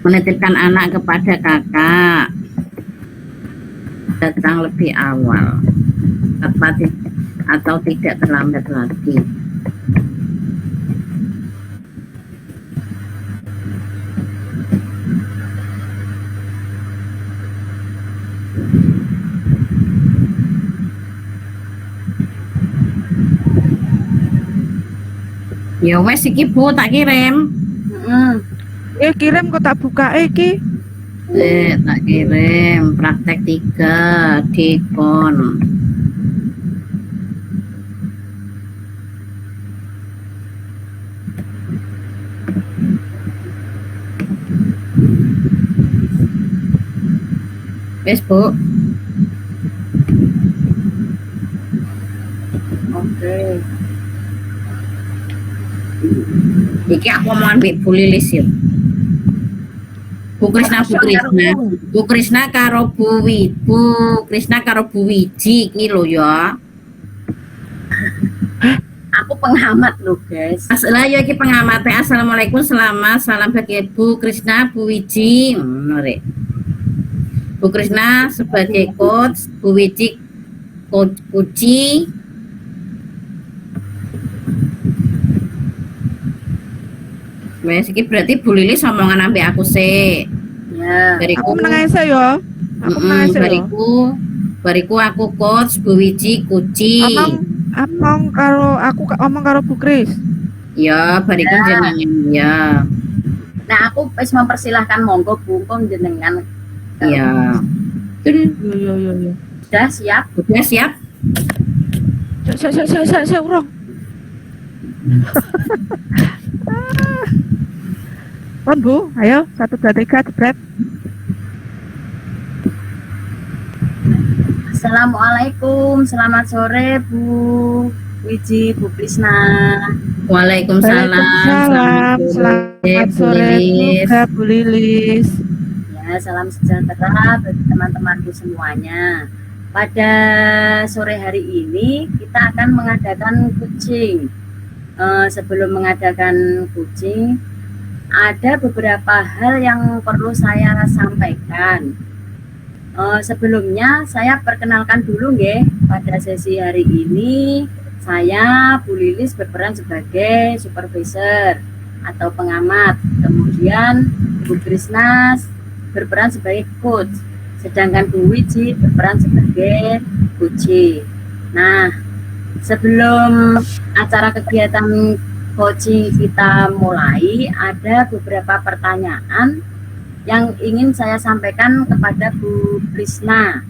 menitipkan anak kepada kakak datang lebih awal atau tidak terlambat lagi. Ya wes iki Bu tak kirim. Kirim kok tak buka iki. Tak kirim praktek 3 di kon. Wes Bu. Oke. Iki aku mau ambil Bu Lilis yuk. Bu Krisna karo Bu Krisna karo Bu Wiji iki lho ya. Aku pengamat loh guys. Lah ya iki pengamatnya. Assalamualaikum, salam bagi Bu Krisna, Bu Wiji. Rek. Bu Krisna sebagai coach, Bu Wiji coach Kuci. Wes iki berarti Bu Lilis omongan ambek aku sih. Ya. Aku menang aja ya. Aku menang aja ya. Bariku aku coach, Bu Wiji Kuci. Omong karo aku omong karo Bu Kris. Ya, bariku jenengan ya. Nah, aku wis mempersilahkan monggo Bu jenengan. Iya. Yo. Sudah siap? Udah siap? Saya urung. Kon Bu, ayo 1 2 3 jebret. Assalamualaikum, selamat sore Bu Wiji, Bu Krisna. Waalaikumsalam. Selamat sore juga Bu Lilis. Ya, salam sejahtera bagi teman-temanku semuanya. Pada sore hari ini kita akan mengadakan coaching. Sebelum mengadakan coaching, ada beberapa hal yang perlu saya sampaikan. Sebelumnya saya perkenalkan dulu nggih, pada sesi hari ini saya Bu Lilis berperan sebagai supervisor atau pengamat. Kemudian Bu Krisna berperan sebagai coach, sedangkan Bu Wiji berperan sebagai coach. Nah, sebelum acara kegiatan coaching kita mulai, ada beberapa pertanyaan yang ingin saya sampaikan kepada Bu Krisna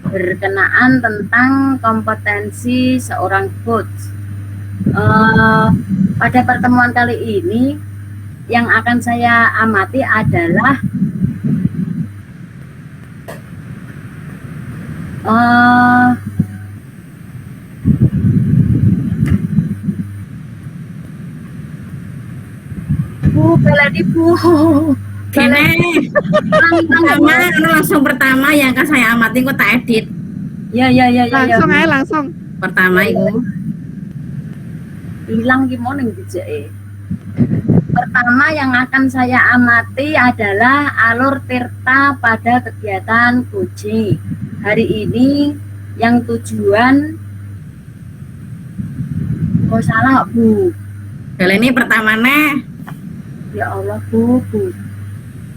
berkenaan tentang kompetensi seorang coach. Pada pertemuan kali ini yang akan saya amati adalah Bu Beladi Bu. Gini, langsung pertama yang kan saya amati kok tak edit. Ya. Langsung aja langsung. Pertama itu Hilang gimana nih Pertama yang akan saya amati adalah alur tirta pada kegiatan coaching hari ini, yang tujuan salah Bu. kali ini pertamanya Ya Allah Bu.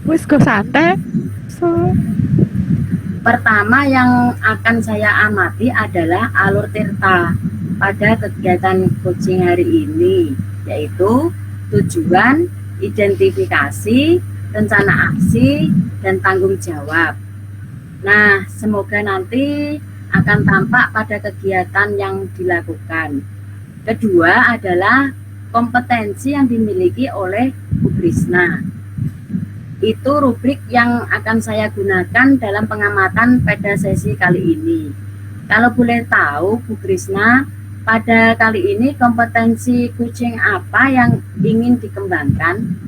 Wis go santai. Pertama yang akan saya amati adalah alur tirta pada kegiatan coaching hari ini, yaitu tujuan, identifikasi, rencana aksi, dan tanggung jawab. Nah, semoga nanti akan tampak pada kegiatan yang dilakukan. Kedua adalah kompetensi yang dimiliki oleh Bu Krisna. Itu rubrik yang akan saya gunakan dalam pengamatan pada sesi kali ini. Kalau boleh tahu Bu Krisna, pada kali ini kompetensi coaching apa yang ingin dikembangkan?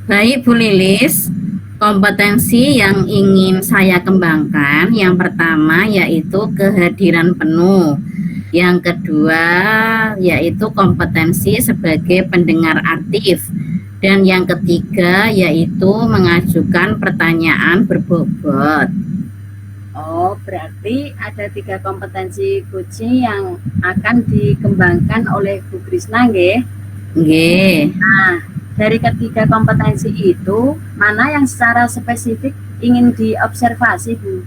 baik Bu Lilis, kompetensi yang ingin saya kembangkan yang pertama yaitu kehadiran penuh. Yang kedua yaitu kompetensi sebagai pendengar aktif. Dan yang ketiga yaitu mengajukan pertanyaan berbobot. Oh, berarti ada 3 kompetensi coaching yang akan dikembangkan oleh Bu Krisna, nggih? Nggih. Nah, dari ketiga kompetensi itu, mana yang secara spesifik ingin diobservasi, Bu?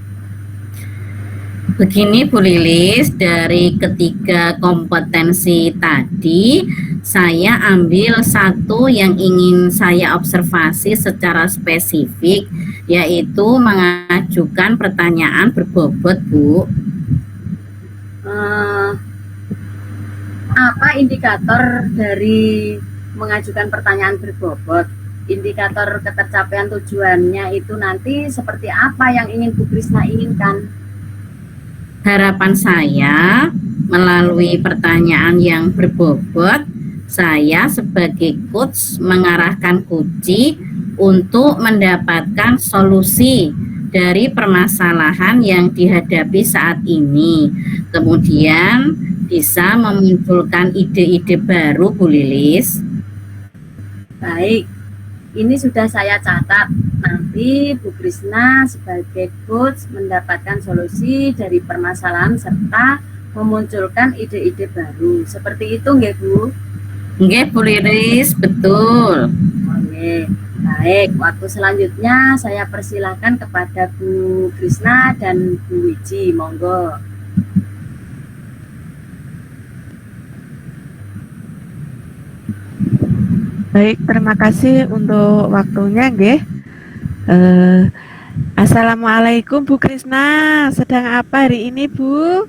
Begini Bu Lilis, dari ketiga kompetensi tadi, saya ambil satu yang ingin saya observasi secara spesifik, yaitu mengajukan pertanyaan berbobot, Bu. Apa indikator dari mengajukan pertanyaan berbobot? Indikator ketercapaian tujuannya itu nanti seperti apa yang ingin Bu Krisna inginkan? Harapan saya melalui pertanyaan yang berbobot, saya sebagai coach mengarahkan coachee untuk mendapatkan solusi dari permasalahan yang dihadapi saat ini. Kemudian bisa memunculkan ide-ide baru, Bu Lilis. Baik, ini sudah saya catat. Nanti Bu Krisna sebagai coach mendapatkan solusi dari permasalahan serta memunculkan ide-ide baru. Seperti itu nggih, Bu? Nggih, Bu Lilis, betul. Oke, baik. Waktu selanjutnya saya persilahkan kepada Bu Krisna dan Bu Wiji. Monggo. Baik, terima kasih untuk waktunya, nggih. Assalamualaikum Bu Krisna, sedang apa hari ini, Bu?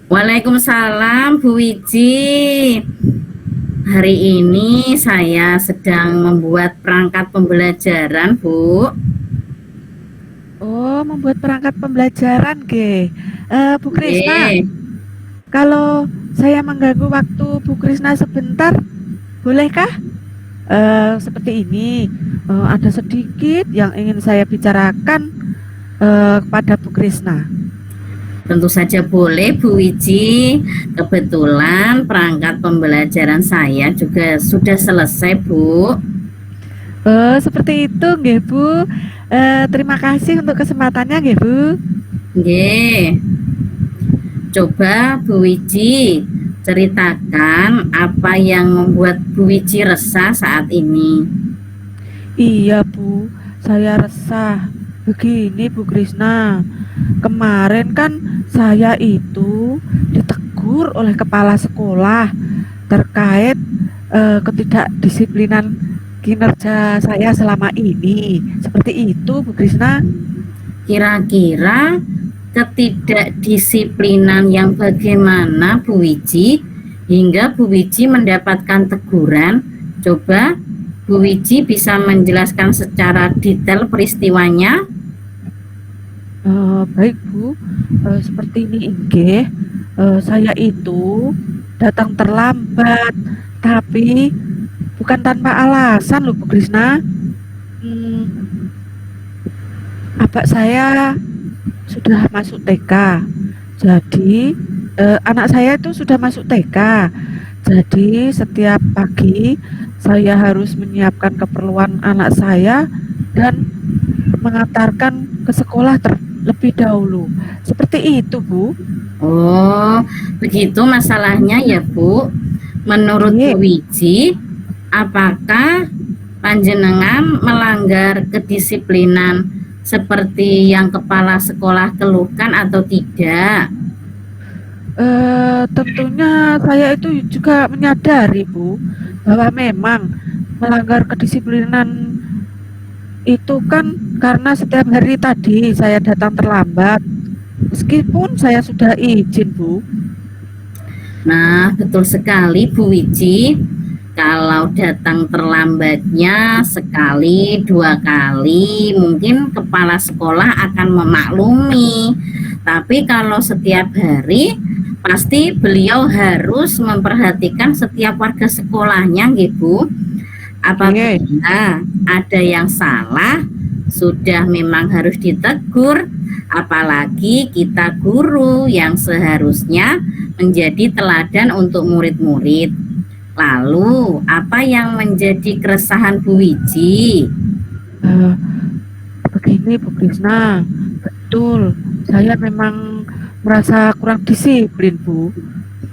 Waalaikumsalam Bu Wiji. Hari ini saya sedang membuat perangkat pembelajaran, Bu. Oh, membuat perangkat pembelajaran, nggih. Bu Krisna, Nggih. kalau saya mengganggu waktu Bu Krisna sebentar, bolehkah? Seperti ini, ada sedikit yang ingin saya bicarakan kepada Bu Krisna. Tentu saja boleh Bu Wiji. Kebetulan perangkat pembelajaran saya juga sudah selesai, Bu. Seperti itu, nggih Bu. Terima kasih untuk kesempatannya, nggih Bu. Nggih. Coba Bu Wiji ceritakan apa yang membuat Bu Wiji resah saat ini. Iya Bu, saya resah. Begini Bu Krisna, kemarin kan saya itu ditegur oleh kepala sekolah terkait ketidakdisiplinan kinerja saya selama ini. Seperti itu Bu Krisna. Kira-kira ketidakdisiplinan yang bagaimana Bu Wiji hingga Bu Wiji mendapatkan teguran? Coba Bu Wiji bisa menjelaskan secara detail peristiwanya? Baik Bu, seperti ini inggih. Saya itu datang terlambat, tapi bukan tanpa alasan loh Bu Krisna. Abak saya sudah masuk TK, jadi anak saya itu sudah masuk TK. Jadi setiap pagi saya harus menyiapkan keperluan anak saya dan mengantarkan ke sekolah terlebih dahulu. Seperti itu Bu. Oh, begitu masalahnya ya Bu. Menurut Bu Wiji, apakah panjenengan melanggar kedisiplinan seperti yang kepala sekolah keluhkan atau tidak? Tentunya saya itu juga menyadari Bu bahwa memang melanggar kedisiplinan itu kan karena setiap hari tadi saya datang terlambat meskipun saya sudah izin Bu. Nah, betul sekali Bu Wiji. Kalau datang terlambatnya sekali, 2 kali, mungkin kepala sekolah akan memaklumi. Tapi kalau setiap hari, pasti beliau harus memperhatikan setiap warga sekolahnya, Bu. Apabila ada yang salah, sudah memang harus ditegur. Apalagi kita guru yang seharusnya menjadi teladan untuk murid-murid. Lalu, apa yang menjadi keresahan Bu Wiji? Eh, Begini Bu Krisna, betul, saya memang merasa kurang disiplin Bu.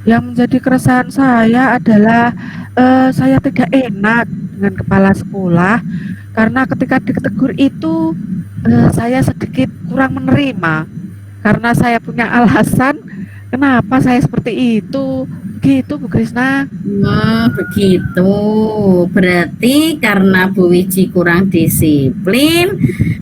Yang menjadi keresahan saya adalah saya tidak enak dengan kepala sekolah karena ketika ditegur itu saya sedikit kurang menerima karena saya punya alasan kenapa saya seperti itu. Gitu Bu Krisna. Begitu. Berarti karena Bu Wiji kurang disiplin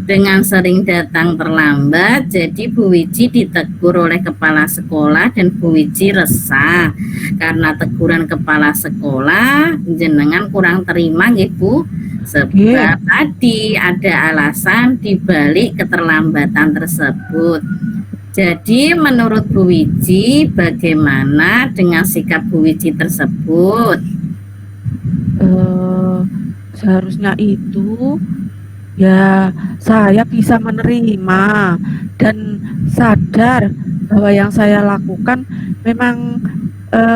dengan sering datang terlambat, jadi Bu Wiji ditegur oleh kepala sekolah dan Bu Wiji resah. Karena teguran kepala sekolah, jenengan kurang terima nggih Bu. Sebab tadi ada alasan dibalik keterlambatan tersebut. Jadi menurut Bu Wiji, bagaimana dengan sikap Bu Wiji tersebut? Seharusnya itu ya saya bisa menerima dan sadar bahwa yang saya lakukan memang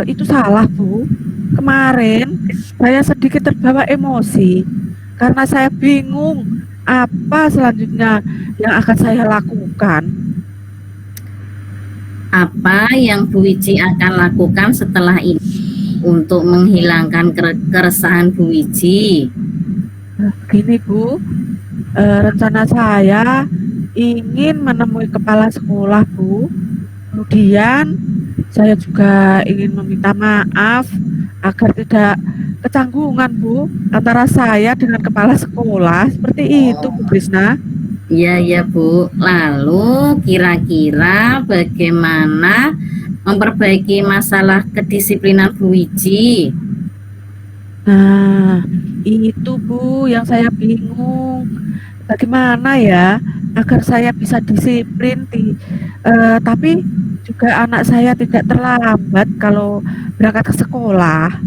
itu salah Bu. Kemarin saya sedikit terbawa emosi karena saya bingung apa selanjutnya yang akan saya lakukan. Apa yang Bu Wiji akan lakukan setelah ini untuk menghilangkan keresahan Bu Wiji? Gini Bu, rencana saya ingin menemui kepala sekolah Bu. Kemudian saya juga ingin meminta maaf agar tidak kecanggungan Bu antara saya dengan kepala sekolah. Seperti itu Bu Krisna. Iya ya Bu. Lalu kira-kira bagaimana memperbaiki masalah kedisiplinan Bu Wiji? Nah, itu Bu yang saya bingung. Bagaimana ya agar saya bisa disiplin, tapi juga anak saya tidak terlambat kalau berangkat ke sekolah.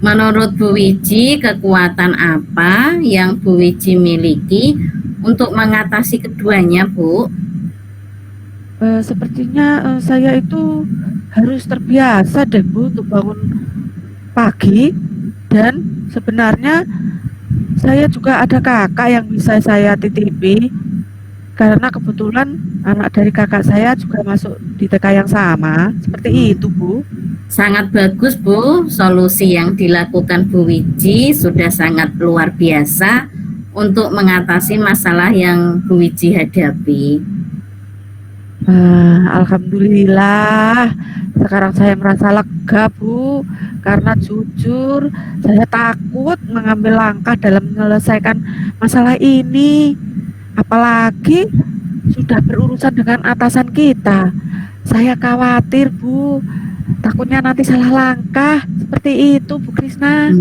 Menurut Bu Wiji, kekuatan apa yang Bu Wiji miliki untuk mengatasi keduanya, Bu? Sepertinya saya itu harus terbiasa deh Bu untuk bangun pagi, dan sebenarnya saya juga ada kakak yang bisa saya titipi karena kebetulan anak dari kakak saya juga masuk di TK yang sama. Seperti itu Bu. Sangat bagus Bu, solusi yang dilakukan Bu Wiji sudah sangat luar biasa untuk mengatasi masalah yang Bu Wiji hadapi. Alhamdulillah, sekarang saya merasa lega Bu, karena jujur saya takut mengambil langkah dalam menyelesaikan masalah ini, apalagi sudah berurusan dengan atasan kita. Saya khawatir Bu, takutnya nanti salah langkah. Seperti itu Bu Krisna.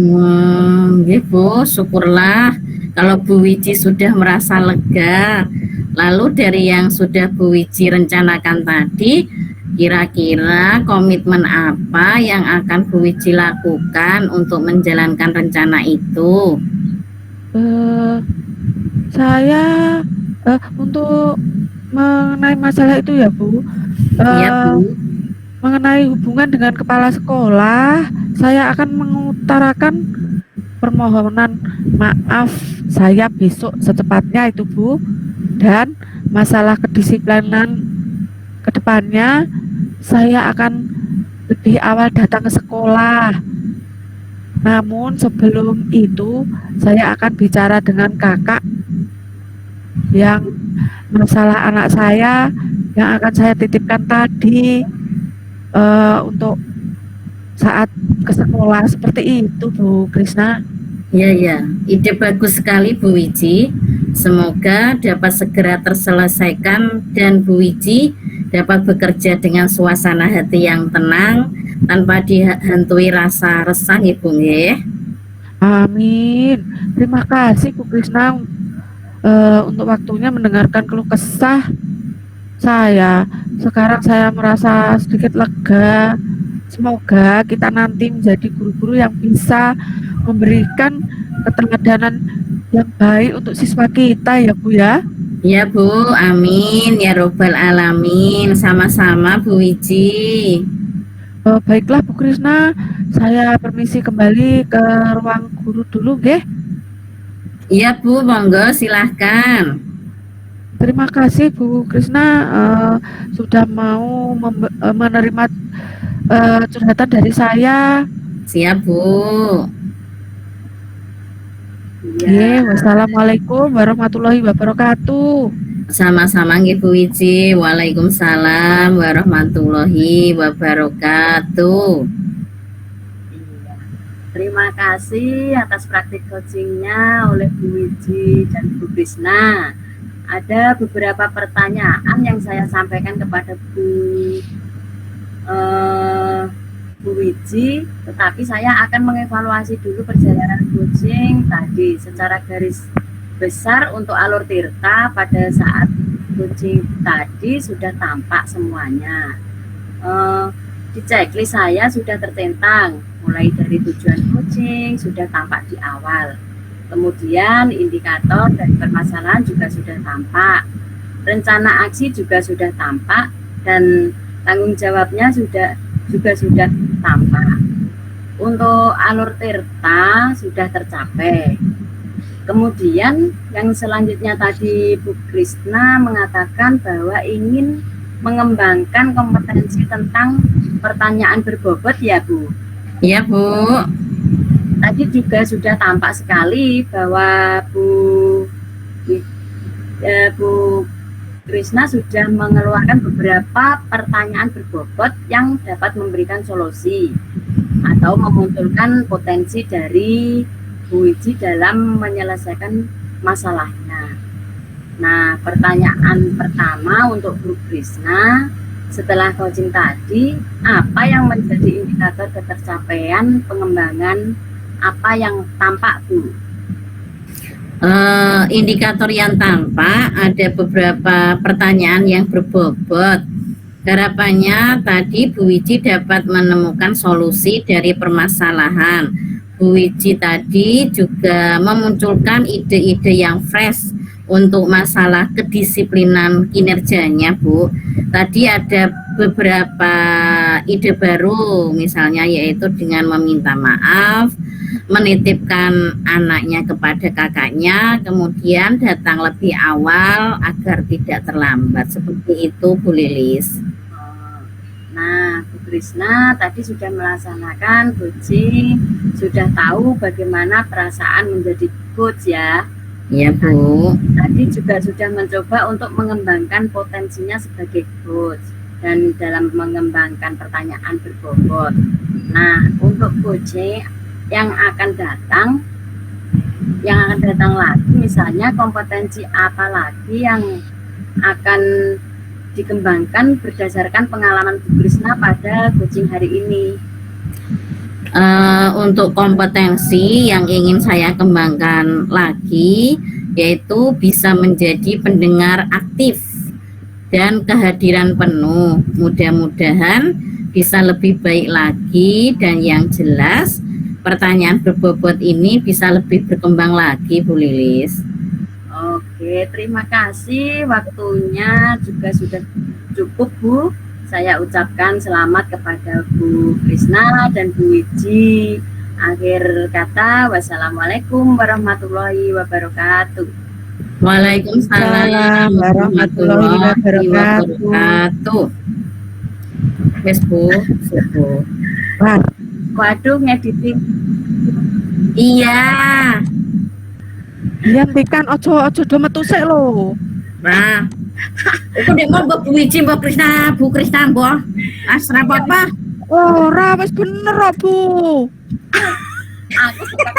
Bu, syukurlah kalau Bu Wiji sudah merasa lega. Lalu dari yang sudah Bu Wiji rencanakan tadi, kira-kira komitmen apa yang akan Bu Wiji lakukan untuk menjalankan rencana itu? Saya untuk mengenai masalah itu ya Bu, Iya Bu. mengenai hubungan dengan kepala sekolah, saya akan mengutarakan permohonan maaf saya besok secepatnya itu Bu. Dan masalah kedisiplinan kedepannya saya akan lebih awal datang ke sekolah. Namun sebelum itu saya akan bicara dengan kakak yang masalah anak saya yang akan saya titipkan tadi untuk saat ke sekolah. Seperti itu Bu Krisna. Ya, ide bagus sekali Bu Wiji. Semoga dapat segera terselesaikan dan Bu Wiji dapat bekerja dengan suasana hati yang tenang tanpa dihantui rasa resah Ibu ya. Amin. Terima kasih Bu Krisna untuk waktunya mendengarkan keluh kesah saya. Sekarang saya merasa sedikit lega. Semoga kita nanti menjadi guru-guru yang bisa memberikan keteladanan yang baik untuk siswa kita ya Bu ya. Ya Bu, amin ya robbal alamin. Sama-sama Bu Wiji. Baiklah Bu Krisna, Saya permisi kembali ke ruang guru dulu, nggih. Iya Bu, monggo silahkan. Terima kasih Bu Krisna sudah mau menerima curhatan dari saya. Siap Bu. Nggih, wassalamualaikum warahmatullahi wabarakatuh. Sama-sama nggih Bu Wiji. Waalaikumsalam warahmatullahi wabarakatuh. Iya. Terima kasih atas praktik coachingnya oleh Bu Wiji dan Bu Krisna. Ada beberapa pertanyaan yang saya sampaikan kepada Bu Wiji, tetapi saya akan mengevaluasi dulu perjalanan coaching tadi secara garis besar. Untuk alur tirta pada saat coaching tadi sudah tampak semuanya. Di checklist saya sudah tertentang, mulai dari tujuan coaching sudah tampak di awal, kemudian indikator dari permasalahan juga sudah tampak, rencana aksi juga sudah tampak, dan tanggung jawabnya juga sudah tampak. Untuk alur tirta sudah tercapai. Kemudian yang selanjutnya tadi Bu Krisna mengatakan bahwa ingin mengembangkan kompetensi tentang pertanyaan berbobot ya Bu. Iya Bu. Tadi juga sudah tampak sekali bahwa Bu Krisna sudah mengeluarkan beberapa pertanyaan berbobot yang dapat memberikan solusi atau memunculkan potensi dari Bu Wiji dalam menyelesaikan masalahnya. Nah, pertanyaan pertama untuk Bu Krisna, setelah coaching tadi, apa yang menjadi indikator ketercapaian pengembangan, apa yang tampak Bu? Indikator yang tampak ada beberapa pertanyaan yang berbobot. Harapannya tadi Bu Wiji dapat menemukan solusi dari permasalahan. Bu Wiji tadi juga memunculkan ide-ide yang fresh untuk masalah kedisiplinan kinerjanya Bu. Tadi ada beberapa ide baru, misalnya yaitu dengan meminta maaf, menitipkan anaknya kepada kakaknya, kemudian datang lebih awal agar tidak terlambat. Seperti itu Bu Lilis. Nah, Bu Krisna tadi sudah melaksanakan coaching, sudah tahu bagaimana perasaan menjadi coach ya. Iya Bu. Tadi juga sudah mencoba untuk mengembangkan potensinya sebagai coach dan dalam mengembangkan pertanyaan berbobot. Nah, untuk coaching yang akan datang lagi, misalnya kompetensi apa lagi yang akan dikembangkan berdasarkan pengalaman Bu Krisna pada coaching hari ini? Untuk kompetensi yang ingin saya kembangkan lagi yaitu bisa menjadi pendengar aktif dan kehadiran penuh. Mudah-mudahan bisa lebih baik lagi, dan yang jelas pertanyaan berbobot ini bisa lebih berkembang lagi Bu Lilis. Oke, terima kasih, waktunya juga sudah cukup Bu. Saya ucapkan selamat kepada Bu Krisna dan Bu Wiji. Akhir kata, wassalamualaikum warahmatullahi wabarakatuh. Waalaikumsalam warahmatullahi wabarakatuh. Yes Bu. Wah, Waduh, ngediting. Iya. dihentikan ojo do metu sik lho. Nah, itu dek mau Bu Wiji, Bu Krisna, mbok. Asra apa? Ora wis bener kok, Bu. Aku suka